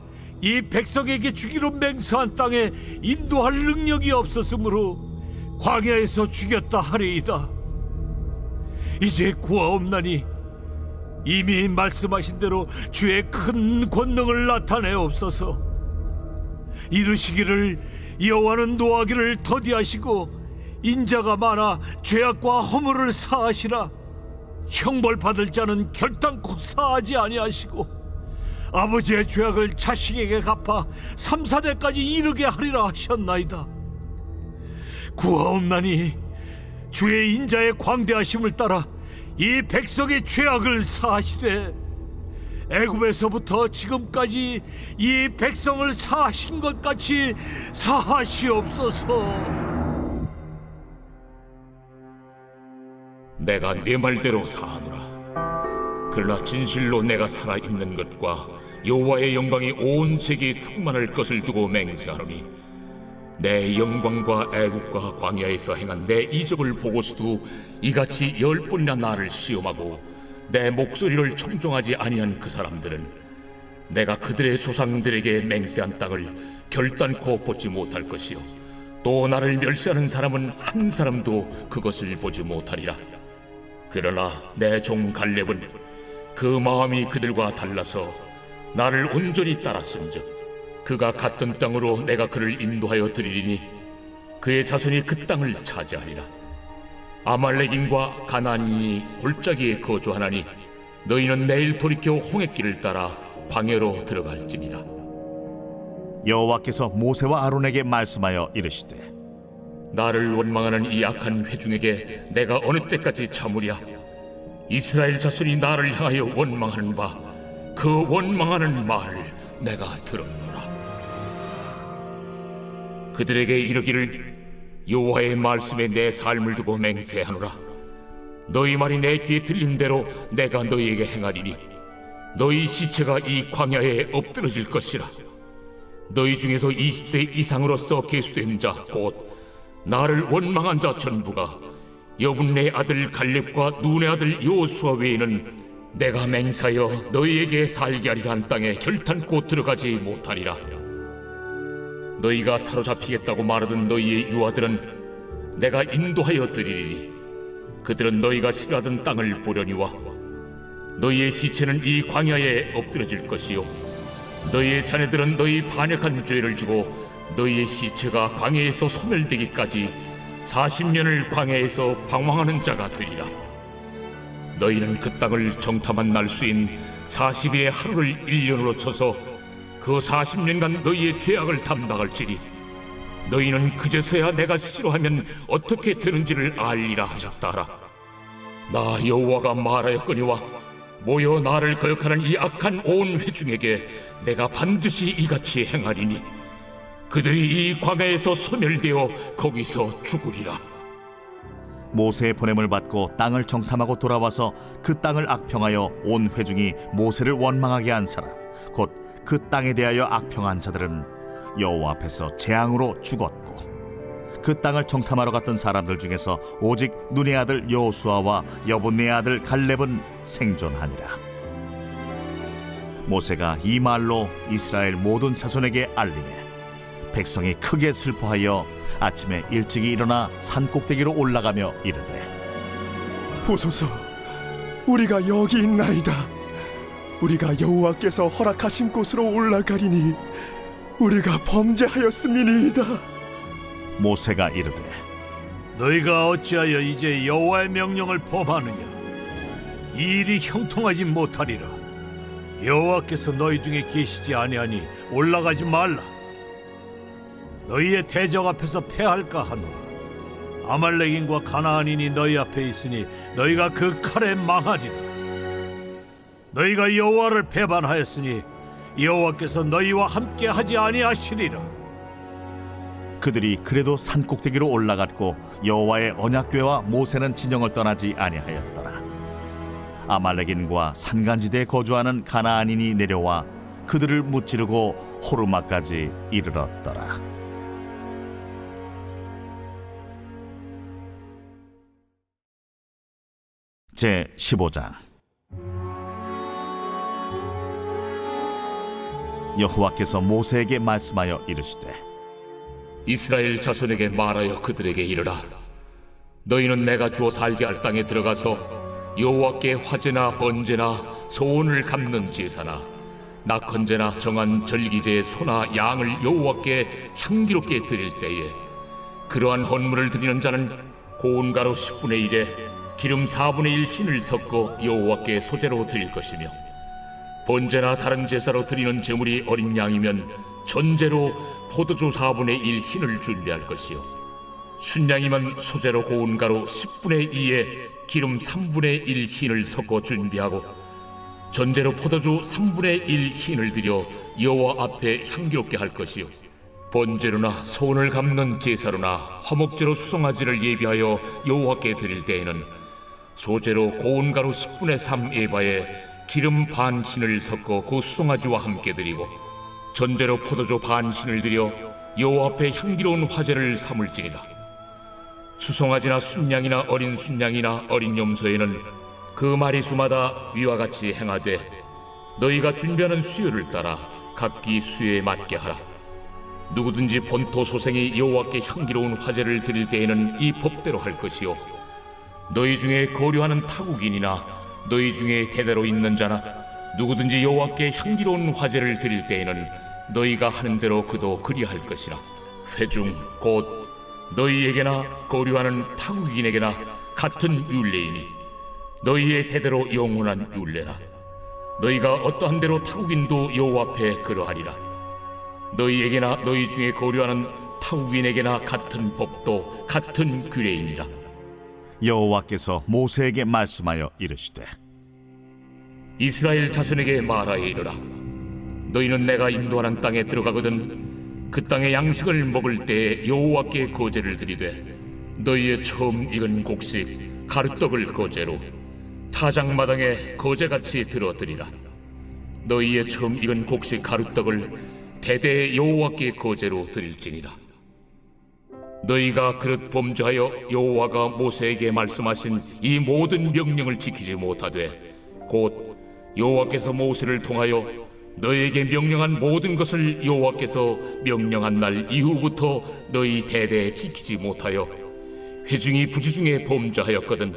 이 백성에게 주기로 맹세한 땅에 인도할 능력이 없었으므로 광야에서 죽였다 하리이다. 이제 구하옵나니 이미 말씀하신 대로 주의 큰 권능을 나타내옵소서. 이르시기를 여호와는 노하기를 더디하시고 인자가 많아 죄악과 허물을 사하시라. 형벌받을 자는 결단코 사하지 아니하시고 아버지의 죄악을 자식에게 갚아 3, 4대까지 이르게 하리라 하셨나이다. 구하옵나니 주의 인자의 광대하심을 따라 이 백성의 죄악을 사하시되 애굽에서부터 지금까지 이 백성을 사하신 것 같이 사하시옵소서. 내가 네 말대로 사하노라. 그러나 진실로 내가 살아있는 것과 여호와의 영광이 온 세계에 충만할 것을 두고 맹세하노니 내 영광과 애국과 광야에서 행한 내 이적을 보고서도 이같이 10번이나 나를 시험하고 내 목소리를 청종하지 아니한 그 사람들은 내가 그들의 조상들에게 맹세한 땅을 결단코 보지 못할 것이요 또 나를 멸시하는 사람은 한 사람도 그것을 보지 못하리라. 그러나 내 종 갈렙은 그 마음이 그들과 달라서 나를 온전히 따랐은즉 그가 갔던 땅으로 내가 그를 인도하여 드리리니 그의 자손이 그 땅을 차지하리라. 아말렉인과 가나안인이 골짜기에 거주하나니 너희는 내일 돌이켜 홍해길을 따라 광야로 들어갈지니라. 여호와께서 모세와 아론에게 말씀하여 이르시되 나를 원망하는 이 악한 회중에게 내가 어느 때까지 참으랴? 이스라엘 자손이 나를 향하여 원망하는 바 그 원망하는 말을 내가 들었노라. 그들에게 이르기를 여호와의 말씀에 내 삶을 두고 맹세하노라. 너희 말이 내 귀에 들린 대로 내가 너희에게 행하리니 너희 시체가 이 광야에 엎드러질 것이라. 너희 중에서 20세 이상으로서 계수된 자 곧 나를 원망한 자 전부가 여분네 아들 갈렙과 눈의 아들 여호수아 외에는 내가 맹세하여 너희에게 살게 하리라 한 땅에 결탄코 들어가지 못하리라. 너희가 사로잡히겠다고 말하던 너희의 유아들은 내가 인도하여 드리리니 그들은 너희가 싫어하던 땅을 보려니와 너희의 시체는 이 광야에 엎드러질 것이요 너희의 자녀들은 너희 반역한 죄를 지고 너희의 시체가 광야에서 소멸되기까지 40년을 광야에서 방황하는 자가 되리라. 너희는 그 땅을 정탐한 날수인 40일의 하루를 1년으로 쳐서 그 40년간 너희의 죄악을 담당할지니 너희는 그제서야 내가 싫어하면 어떻게 되는지를 알리라 하셨다라. 나 여호와가 말하였거니와 모여 나를 거역하는 이 악한 온 회중에게 내가 반드시 이같이 행하리니 그들이 이 광야에서 소멸되어 거기서 죽으리라. 모세의 보냄을 받고 땅을 정탐하고 돌아와서 그 땅을 악평하여 온 회중이 모세를 원망하게 한 사람 곧 그 땅에 대하여 악평한 자들은 여호와 앞에서 재앙으로 죽었고 그 땅을 정탐하러 갔던 사람들 중에서 오직 눈의 아들 여호수아와 여분네 아들 갈렙은 생존하니라. 모세가 이 말로 이스라엘 모든 자손에게 알리매 백성이 크게 슬퍼하여 아침에 일찍이 일어나 산 꼭대기로 올라가며 이르되 보소서, 우리가 여기 있나이다. 우리가 여호와께서 허락하신 곳으로 올라가리니 우리가 범죄하였음이니이다. 모세가 이르되 너희가 어찌하여 이제 여호와의 명령을 범하느냐? 이 일이 형통하지 못하리라. 여호와께서 너희 중에 계시지 아니하니 올라가지 말라. 너희의 대적 앞에서 패할까 하노라. 아말렉인과 가나안인이 너희 앞에 있으니 너희가 그 칼에 망하리라. 너희가 여호와를 배반하였으니 여호와께서 너희와 함께 하지 아니하시리라. 그들이 그래도 산 꼭대기로 올라갔고 여호와의 언약궤와 모세는 진영을 떠나지 아니하였더라. 아말렉인과 산간지대에 거주하는 가나안인이 내려와 그들을 무찌르고 호르마까지 이르렀더라. 제 15장. 여호와께서 모세에게 말씀하여 이르시되 이스라엘 자손에게 말하여 그들에게 이르라. 너희는 내가 주어 살게 할 땅에 들어가서 여호와께 화제나 번제나 소원을 갚는 제사나 낙헌제나 정한 절기제의 소나 양을 여호와께 향기롭게 드릴 때에 그러한 헌물을 드리는 자는 고운 가루 10분의 1에 기름 4분의 1 흰을 섞어 여호와께 소제로 드릴 것이며 번제나 다른 제사로 드리는 제물이 어린 양이면 전제로 포도주 4분의 1 흰을 준비할 것이요 순양이면 소제로 고운 가루 10분의 2에 기름 3분의 1 흰을 섞어 준비하고 전제로 포도주 3분의 1 흰을 드려 여호와 앞에 향기롭게 할 것이요 번제로나 소원을 갚는 제사로나 화목제로 수송아지를 예비하여 여호와께 드릴 때에는 소제로 고운 가루 10분의 3 에바에 기름 반 흰을 섞어 그 수송아지와 함께 드리고 전제로 포도주 반 흰을 드려 여호와 앞에 향기로운 화제를 삼을지니라. 수송아지나 순양이나 어린 순양이나 어린 염소에는 그 마리수마다 위와 같이 행하되 너희가 준비하는 수요를 따라 각기 수요에 맞게 하라. 누구든지 본토 소생이 여호와께 향기로운 화제를 드릴 때에는 이 법대로 할 것이요 너희 중에 거류하는 타국인이나 너희 중에 대대로 있는 자나 누구든지 여호와께 향기로운 화제를 드릴 때에는 너희가 하는 대로 그도 그리할 것이라. 회중 곧 너희에게나 거류하는 타국인에게나 같은 율례이니 너희의 대대로 영원한 율례라. 너희가 어떠한 대로 타국인도 여호와 앞에 그러하리라. 너희에게나 너희 중에 거류하는 타국인에게나 같은 법도 같은 규례이니라. 여호와께서 모세에게 말씀하여 이르시되 이스라엘 자손에게 말하여 이르라. 너희는 내가 인도하는 땅에 들어가거든 그 땅의 양식을 먹을 때에 여호와께 거제를 드리되 너희의 처음 익은 곡식 가루떡을 거제로 타작마당에 거제같이 들어드리라. 너희의 처음 익은 곡식 가루떡을 대대에 여호와께 거제로 드릴지니라. 너희가 그릇 범죄하여 여호와가 모세에게 말씀하신 이 모든 명령을 지키지 못하되 곧 여호와께서 모세를 통하여 너희에게 명령한 모든 것을 여호와께서 명령한 날 이후부터 너희 대대에 지키지 못하여 회중이 부지중에 범죄하였거든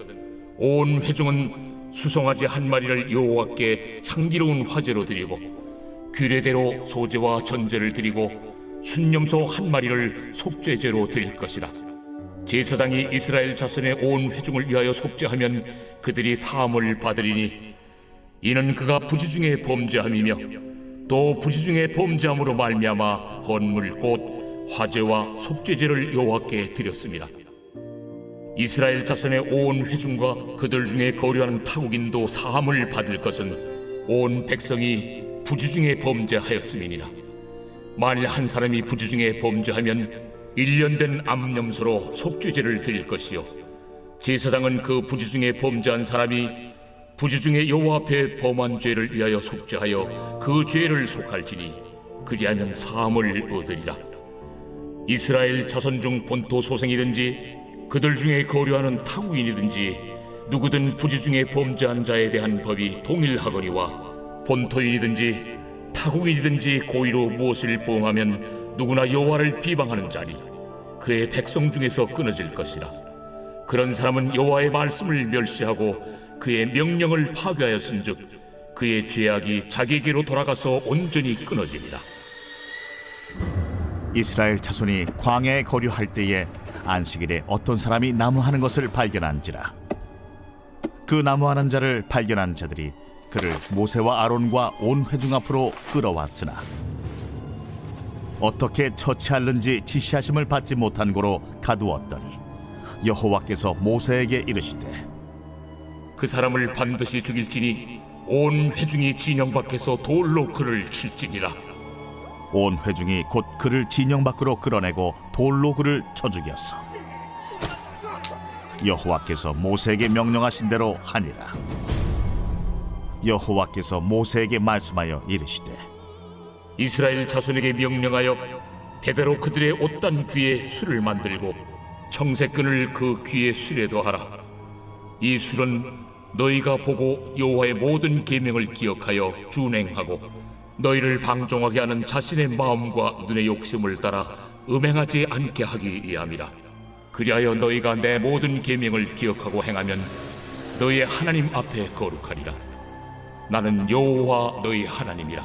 온 회중은 수송아지 한 마리를 여호와께 향기로운 화제로 드리고 규례대로 소제와 전제를 드리고 순염소 한 마리를 속죄제로 드릴 것이라. 제사장이 이스라엘 자손의 온 회중을 위하여 속죄하면 그들이 사함을 받으리니 이는 그가 부지중에 범죄함이며 또 부지중에 범죄함으로 말미암아 헌물 곧 화제와 속죄제를 여호와께 드렸습니다. 이스라엘 자손의 온 회중과 그들 중에 거류하는 타국인도 사함을 받을 것은 온 백성이 부지중에 범죄하였음이니라. 만일 한 사람이 부지중에 범죄하면 1년 된 암염소로 속죄제를 드릴 것이요 제사장은 그 부지중에 범죄한 사람이 부지중에 여호와 앞에 범한 죄를 위하여 속죄하여 그 죄를 속할지니 그리하면 사함을 얻으리라. 이스라엘 자손 중 본토 소생이든지 그들 중에 거류하는 타국인이든지 누구든 부지중에 범죄한 자에 대한 법이 동일하거니와 본토인이든지 타국인이든지 고의로 무엇을 보응하면 누구나 여호와를 비방하는 자니 그의 백성 중에서 끊어질 것이라. 그런 사람은 여호와의 말씀을 멸시하고 그의 명령을 파괴하였은즉 그의 죄악이 자기에게로 돌아가서 온전히 끊어지리라. 이스라엘 자손이 광야에 거류할 때에 안식일에 어떤 사람이 나무하는 것을 발견한지라. 그 나무하는 자를 발견한 자들이 그를 모세와 아론과 온 회중 앞으로 끌어왔으나 어떻게 처치할는지 지시하심을 받지 못한 고로 가두었더니 여호와께서 모세에게 이르시되 그 사람을 반드시 죽일지니 온 회중이 진영 밖에서 돌로 그를 칠지니라. 온 회중이 곧 그를 진영 밖으로 끌어내고 돌로 그를 쳐 죽였어. 여호와께서 모세에게 명령하신 대로 하니라. 여호와께서 모세에게 말씀하여 이르시되 이스라엘 자손에게 명령하여 대대로 그들의 옷단 귀에 술을 만들고 청색끈을 그 귀에 술에 더하라. 이 술은 너희가 보고 여호와의 모든 계명을 기억하여 준행하고 너희를 방종하게 하는 자신의 마음과 눈의 욕심을 따라 음행하지 않게 하기 위함이라. 그리하여 너희가 내 모든 계명을 기억하고 행하면 너희의 하나님 앞에 거룩하리라. 나는 여호와 너희 하나님이라.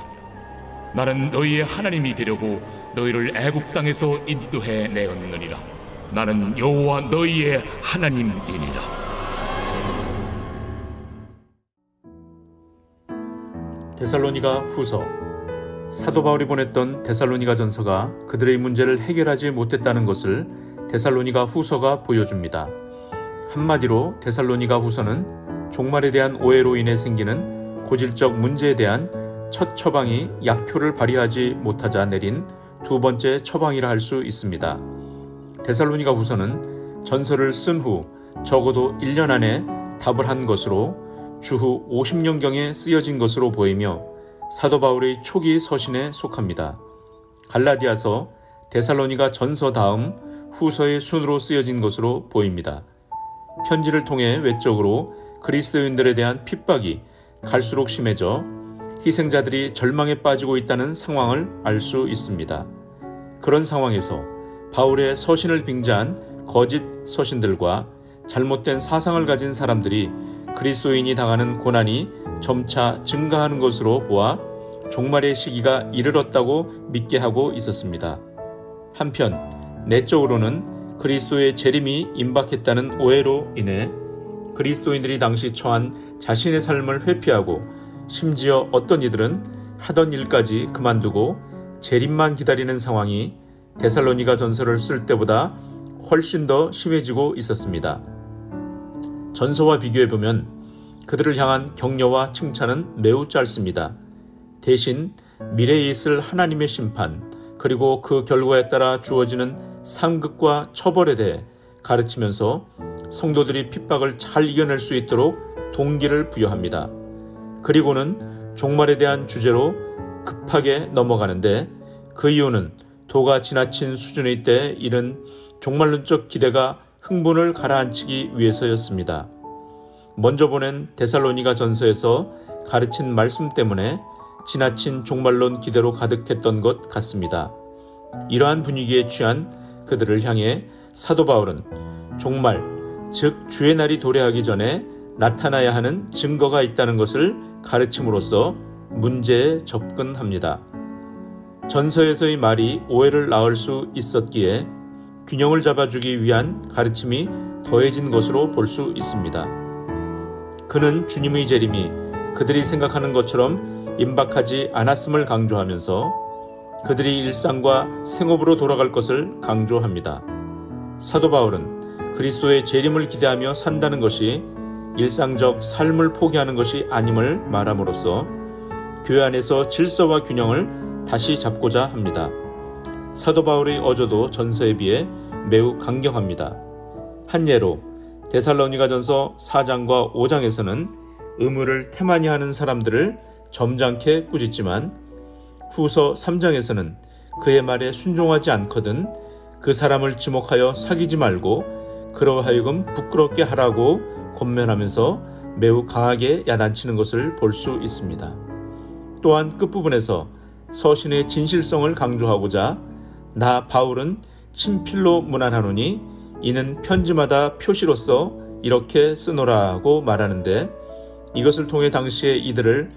나는 너희의 하나님이 되려고 너희를 애굽 땅에서 인도해 내었느니라. 나는 여호와 너희의 하나님이니라. 데살로니가 후서. 사도 바울이 보냈던 데살로니가 전서가 그들의 문제를 해결하지 못했다는 것을 데살로니가 후서가 보여줍니다. 한마디로 데살로니가 후서는 종말에 대한 오해로 인해 생기는 고질적 문제에 대한 첫 처방이 약효를 발휘하지 못하자 내린 두 번째 처방이라 할 수 있습니다. 데살로니가 후서는 전서를 쓴 후 적어도 1년 안에 답을 한 것으로 주후 50년경에 쓰여진 것으로 보이며 사도 바울의 초기 서신에 속합니다. 갈라디아서, 데살로니가 전서 다음 후서의 순으로 쓰여진 것으로 보입니다. 편지를 통해 외적으로 그리스도인들에 대한 핍박이 갈수록 심해져 희생자들이 절망에 빠지고 있다는 상황을 알 수 있습니다. 그런 상황에서 바울의 서신을 빙자한 거짓 서신들과 잘못된 사상을 가진 사람들이 그리스도인이 당하는 고난이 점차 증가하는 것으로 보아 종말의 시기가 이르렀다고 믿게 하고 있었습니다. 한편 내적으로는 그리스도의 재림이 임박했다는 오해로 인해 그리스도인들이 당시 처한 자신의 삶을 회피하고 심지어 어떤 이들은 하던 일까지 그만두고 재림만 기다리는 상황이 데살로니가 전서를 쓸 때보다 훨씬 더 심해지고 있었습니다. 전서와 비교해보면 그들을 향한 격려와 칭찬은 매우 짧습니다. 대신 미래에 있을 하나님의 심판 그리고 그 결과에 따라 주어지는 상급과 처벌에 대해 가르치면서 성도들이 핍박을 잘 이겨낼 수 있도록 동기를 부여합니다. 그리고는 종말에 대한 주제로 급하게 넘어가는데 그 이유는 도가 지나친 수준의 때에 이른 종말론적 기대가 흥분을 가라앉히기 위해서였습니다. 먼저 보낸 데살로니가 전서에서 가르친 말씀 때문에 지나친 종말론 기대로 가득했던 것 같습니다. 이러한 분위기에 취한 그들을 향해 사도 바울은 종말, 즉 주의 날이 도래하기 전에 나타나야 하는 증거가 있다는 것을 가르침으로써 문제에 접근합니다. 전서에서의 말이 오해를 낳을 수 있었기에 균형을 잡아주기 위한 가르침이 더해진 것으로 볼 수 있습니다. 그는 주님의 재림이 그들이 생각하는 것처럼 임박하지 않았음을 강조하면서 그들이 일상과 생업으로 돌아갈 것을 강조합니다. 사도 바울은 그리스도의 재림을 기대하며 산다는 것이 일상적 삶을 포기하는 것이 아님을 말함으로써 교회 안에서 질서와 균형을 다시 잡고자 합니다. 사도 바울의 어조도 전서에 비해 매우 강경합니다. 한 예로 데살로니가 전서 4장과 5장에서는 의무를 태만히 하는 사람들을 점잖게 꾸짖지만 후서 3장에서는 그의 말에 순종하지 않거든 그 사람을 지목하여 사귀지 말고 그로 하여금 부끄럽게 하라고 권면하면서 매우 강하게 야단치는 것을 볼 수 있습니다. 또한 끝부분에서 서신의 진실성을 강조하고자 나 바울은 친필로 문안하노니 이는 편지마다 표시로서 이렇게 쓰노라고 말하는데, 이것을 통해 당시에 이들을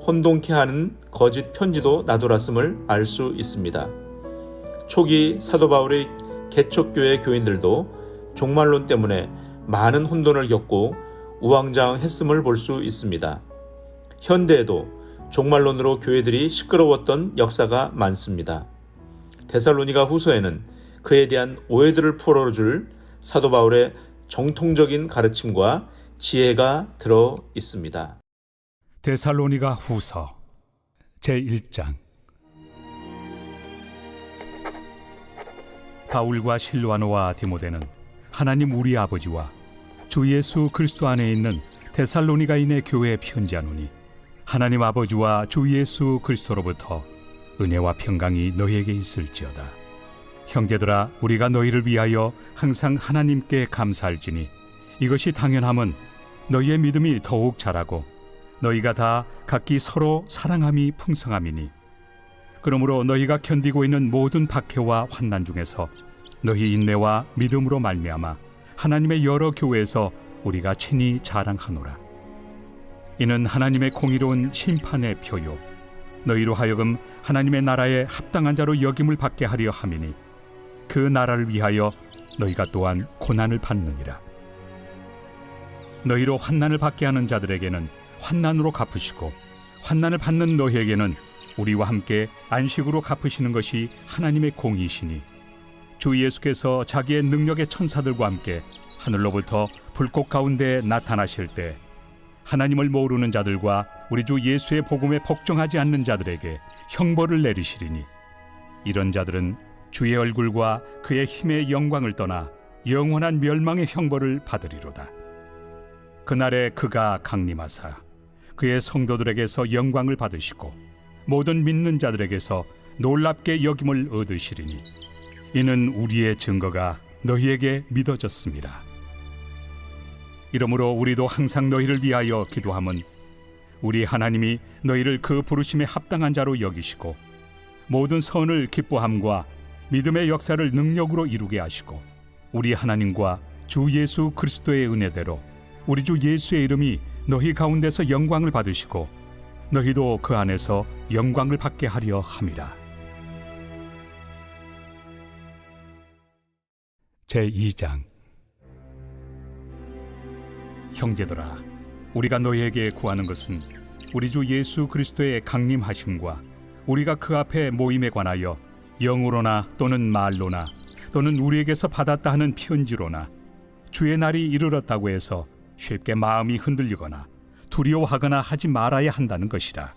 혼동케 하는 거짓 편지도 나돌았음을 알 수 있습니다. 초기 사도 바울의 개척교회 교인들도 종말론 때문에 많은 혼돈을 겪고 우왕좌왕했음을 볼 수 있습니다. 현대에도 종말론으로 교회들이 시끄러웠던 역사가 많습니다. 데살로니가 후서에는 그에 대한 오해들을 풀어줄 사도 바울의 정통적인 가르침과 지혜가 들어 있습니다. 데살로니가 후서 제1장. 바울과 실와노와 디모데는 하나님 우리 아버지와 주 예수 그리스도 안에 있는 데살로니가인의 교회에 편지하노니, 하나님 아버지와 주 예수 그리스도로부터 은혜와 평강이 너희에게 있을지어다. 형제들아, 우리가 너희를 위하여 항상 하나님께 감사할지니 이것이 당연함은 너희의 믿음이 더욱 자라고 너희가 다 각기 서로 사랑함이 풍성함이니, 그러므로 너희가 견디고 있는 모든 박해와 환난 중에서 너희 인내와 믿음으로 말미암아 하나님의 여러 교회에서 우리가 친히 자랑하노라. 이는 하나님의 공의로운 심판의 표요 너희로 하여금 하나님의 나라에 합당한 자로 여김을 받게 하려 함이니, 그 나라를 위하여 너희가 또한 고난을 받느니라. 너희로 환난을 받게 하는 자들에게는 환난으로 갚으시고, 환난을 받는 너희에게는 우리와 함께 안식으로 갚으시는 것이 하나님의 공의시니, 주 예수께서 자기의 능력의 천사들과 함께 하늘로부터 불꽃 가운데 나타나실 때 하나님을 모르는 자들과 우리 주 예수의 복음에 복종하지 않는 자들에게 형벌을 내리시리니, 이런 자들은 주의 얼굴과 그의 힘의 영광을 떠나 영원한 멸망의 형벌을 받으리로다. 그날에 그가 강림하사 그의 성도들에게서 영광을 받으시고 모든 믿는 자들에게서 놀랍게 여김을 얻으시리니, 이는 우리의 증거가 너희에게 믿어졌습니다. 이러므로 우리도 항상 너희를 위하여 기도함은 우리 하나님이 너희를 그 부르심에 합당한 자로 여기시고 모든 선을 기뻐함과 믿음의 역사를 능력으로 이루게 하시고, 우리 하나님과 주 예수 그리스도의 은혜대로 우리 주 예수의 이름이 너희 가운데서 영광을 받으시고 너희도 그 안에서 영광을 받게 하려 함이라. 제2장. 형제들아, 우리가 너희에게 구하는 것은 우리 주 예수 그리스도의 강림하심과 우리가 그 앞에 모임에 관하여 영으로나 또는 말로나 또는 우리에게서 받았다 하는 편지로나 주의 날이 이르렀다고 해서 쉽게 마음이 흔들리거나 두려워하거나 하지 말아야 한다는 것이라.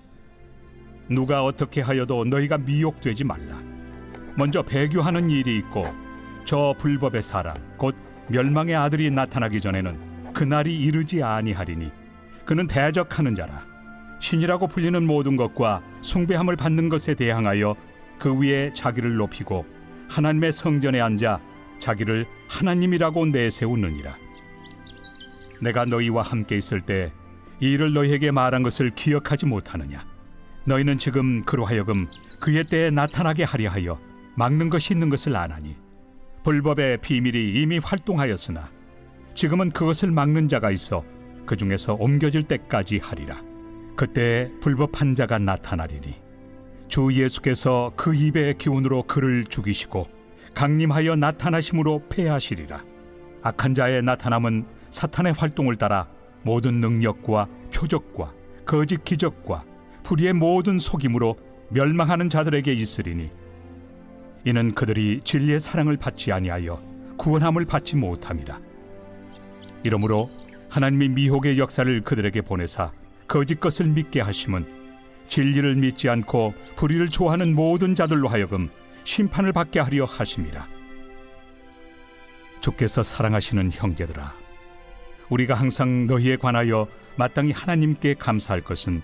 누가 어떻게 하여도 너희가 미혹되지 말라. 먼저 배교하는 일이 있고 저 불법의 사람 곧 멸망의 아들이 나타나기 전에는 그날이 이르지 아니하리니, 그는 대적하는 자라. 신이라고 불리는 모든 것과 숭배함을 받는 것에 대항하여 그 위에 자기를 높이고 하나님의 성전에 앉아 자기를 하나님이라고 내세우느니라. 내가 너희와 함께 있을 때 이 일을 너희에게 말한 것을 기억하지 못하느냐? 너희는 지금 그로 하여금 그의 때에 나타나게 하려 하여 막는 것이 있는 것을 아나니, 불법의 비밀이 이미 활동하였으나 지금은 그것을 막는 자가 있어 그 중에서 옮겨질 때까지 하리라. 그때 불법한 자가 나타나리니 주 예수께서 그 입의 기운으로 그를 죽이시고 강림하여 나타나심으로 패하시리라. 악한 자의 나타남은 사탄의 활동을 따라 모든 능력과 표적과 거짓 기적과 불의의 모든 속임으로 멸망하는 자들에게 있으리니, 이는 그들이 진리의 사랑을 받지 아니하여 구원함을 받지 못함이라. 이러므로 하나님이 미혹의 역사를 그들에게 보내사 거짓 것을 믿게 하심은 진리를 믿지 않고 불의를 좋아하는 모든 자들로 하여금 심판을 받게 하려 하심이라. 주께서 사랑하시는 형제들아, 우리가 항상 너희에 관하여 마땅히 하나님께 감사할 것은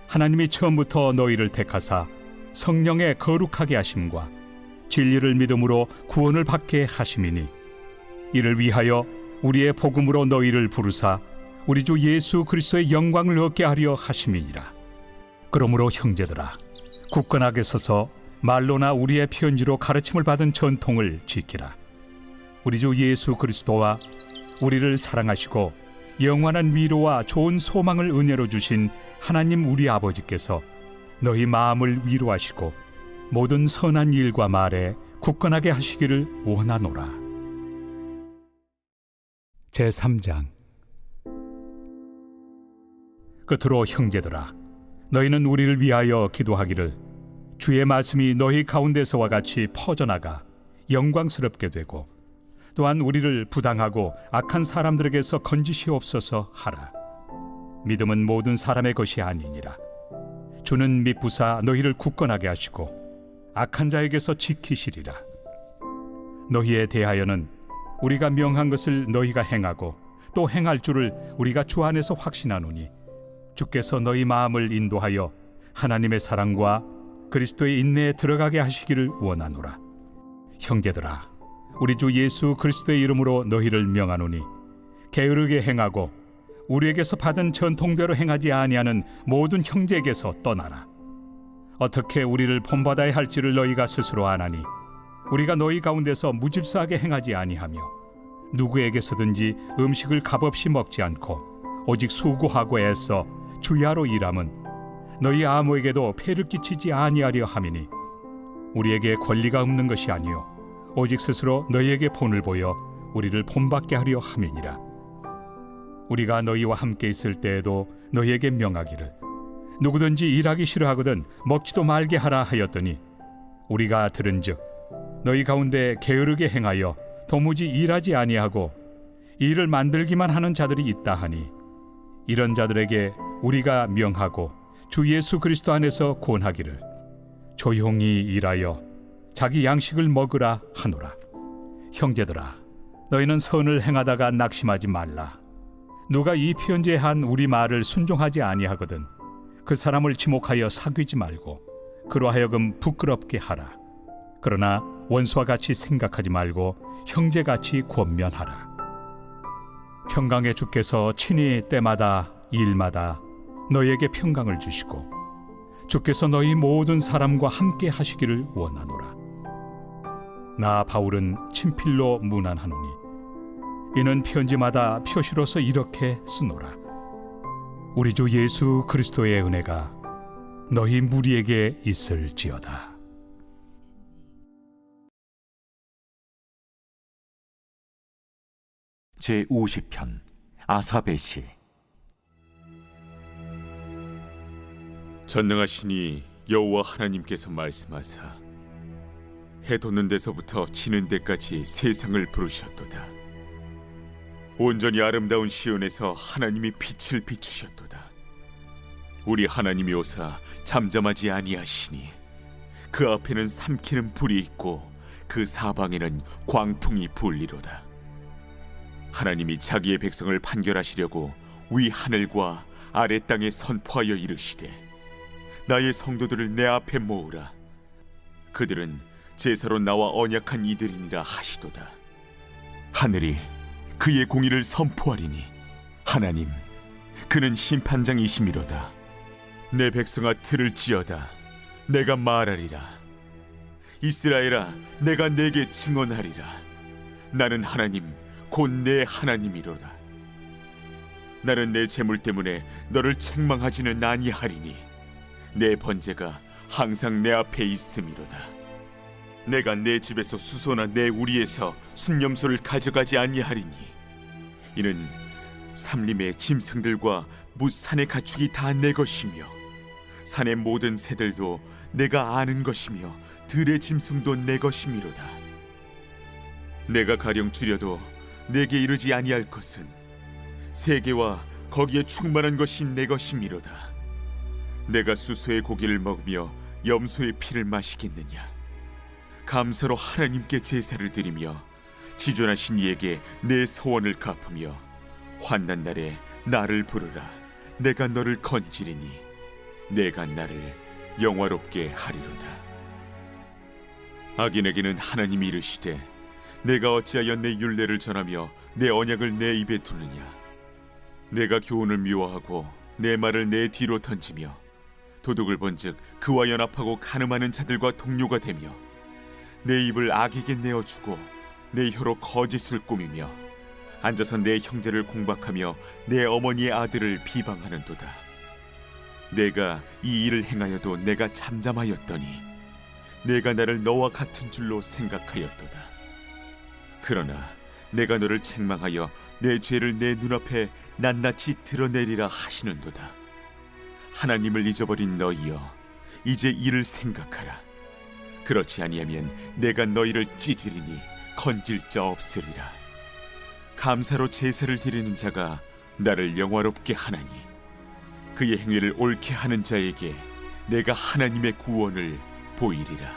하나님이 처음부터 너희를 택하사 성령에 거룩하게 하심과 진리를 믿음으로 구원을 받게 하심이니, 이를 위하여 우리의 복음으로 너희를 부르사 우리 주 예수 그리스도의 영광을 얻게 하려 하심이니라. 그러므로 형제들아, 굳건하게 서서 말로나 우리의 편지로 가르침을 받은 전통을 지키라. 우리 주 예수 그리스도와 우리를 사랑하시고 영원한 위로와 좋은 소망을 은혜로 주신 하나님 우리 아버지께서 너희 마음을 위로하시고 모든 선한 일과 말에 굳건하게 하시기를 원하노라. 제3장. 끝으로 형제들아, 너희는 우리를 위하여 기도하기를 주의 말씀이 너희 가운데서와 같이 퍼져나가 영광스럽게 되고 또한 우리를 부당하고 악한 사람들에게서 건지시옵소서 하라. 믿음은 모든 사람의 것이 아니니라. 주는 미쁘사 너희를 굳건하게 하시고 악한 자에게서 지키시리라. 너희에 대하여는 우리가 명한 것을 너희가 행하고 또 행할 줄을 우리가 주 안에서 확신하노니 주께서 너희 마음을 인도하여 하나님의 사랑과 그리스도의 인내에 들어가게 하시기를 원하노라. 형제들아, 우리 주 예수 그리스도의 이름으로 너희를 명하노니 게으르게 행하고 우리에게서 받은 전통대로 행하지 아니하는 모든 형제에게서 떠나라. 어떻게 우리를 본받아야 할지를 너희가 스스로 아나니 우리가 너희 가운데서 무질서하게 행하지 아니하며 누구에게서든지 음식을 값없이 먹지 않고 오직 수고하고 애써 주야로 일함은 너희 아무에게도 폐를 끼치지 아니하려 함이니 우리에게 권리가 없는 것이 아니요 오직 스스로 너희에게 본을 보여 우리를 본받게 하려 함이니라. 우리가 너희와 함께 있을 때에도 너희에게 명하기를 누구든지 일하기 싫어하거든 먹지도 말게 하라 하였더니 우리가 들은즉 너희 가운데 게으르게 행하여 도무지 일하지 아니하고 일을 만들기만 하는 자들이 있다 하니 이런 자들에게 우리가 명하고 주 예수 그리스도 안에서 권하기를 조용히 일하여 자기 양식을 먹으라 하노라. 형제들아, 너희는 선을 행하다가 낙심하지 말라. 누가 이 편지에 한 우리 말을 순종하지 아니하거든 그 사람을 지목하여 사귀지 말고 그로 하여금 부끄럽게 하라. 그러나 원수와 같이 생각하지 말고 형제같이 권면하라. 평강의 주께서 친히 때마다 일마다 너희에게 평강을 주시고 주께서 너희 모든 사람과 함께 하시기를 원하노라. 나 바울은 친필로 문안하노니 이는 편지마다 표시로서 이렇게 쓰노라. 우리 주 예수 그리스도의 은혜가 너희 무리에게 있을지어다. 제50편 아사베 시. 전능하시니 여호와 하나님께서 말씀하사 해 돋는 데서부터 지는 데까지 세상을 부르셨도다. 온전히 아름다운 시온에서 하나님이 빛을 비추셨도다. 우리 하나님이 오사 잠잠하지 아니하시니 그 앞에는 삼키는 불이 있고 그 사방에는 광풍이 불리로다. 하나님이 자기의 백성을 판결하시려고 위 하늘과 아래 땅에 선포하여 이르시되 나의 성도들을 내 앞에 모으라. 그들은 제사로 나와 언약한 이들이니라 하시도다. 하늘이 그의 공의를 선포하리니 하나님 그는 심판장이시미로다. 내 백성아 들을지어다. 내가 말하리라. 이스라엘아 내가 내게 증언하리라. 나는 하나님 곧 내 하나님이로다. 나는 내 재물 때문에 너를 책망하지는 아니하리니 내 번제가 항상 내 앞에 있음이로다. 내가 내 집에서 수소나 내 우리에서 순념소를 가져가지 아니하리니 이는 삼림의 짐승들과 무산의 가축이 다 내 것이며 산의 모든 새들도 내가 아는 것이며 들의 짐승도 내 것이미로다. 내가 가령 줄여도 내게 이르지 아니할 것은 세계와 거기에 충만한 것이 내 것이미로다. 내가 수소의 고기를 먹으며 염소의 피를 마시겠느냐. 감사로 하나님께 제사를 드리며 지존하신 이에게 내 소원을 갚으며 환난 날에 나를 부르라. 내가 너를 건지리니 내가 나를 영화롭게 하리로다. 악인에게는 하나님이 이르시되 내가 어찌하여 내 율례를 전하며 내 언약을 내 입에 두느냐. 내가 교훈을 미워하고 내 말을 내 뒤로 던지며 도둑을 본즉 그와 연합하고 간음하는 자들과 동료가 되며 내 입을 악에게 내어주고 내 혀로 거짓을 꾸미며 앉아서 내 형제를 공박하며 내 어머니의 아들을 비방하는도다. 내가 이 일을 행하여도 내가 잠잠하였더니 내가 나를 너와 같은 줄로 생각하였도다. 그러나 내가 너를 책망하여 내 죄를 내 눈앞에 낱낱이 드러내리라 하시는도다. 하나님을 잊어버린 너희여, 이제 이를 생각하라. 그렇지 아니하면 내가 너희를 찢으리니 건질 자 없으리라. 감사로 제사를 드리는 자가 나를 영화롭게 하나니 그의 행위를 옳게 하는 자에게 내가 하나님의 구원을 보이리라.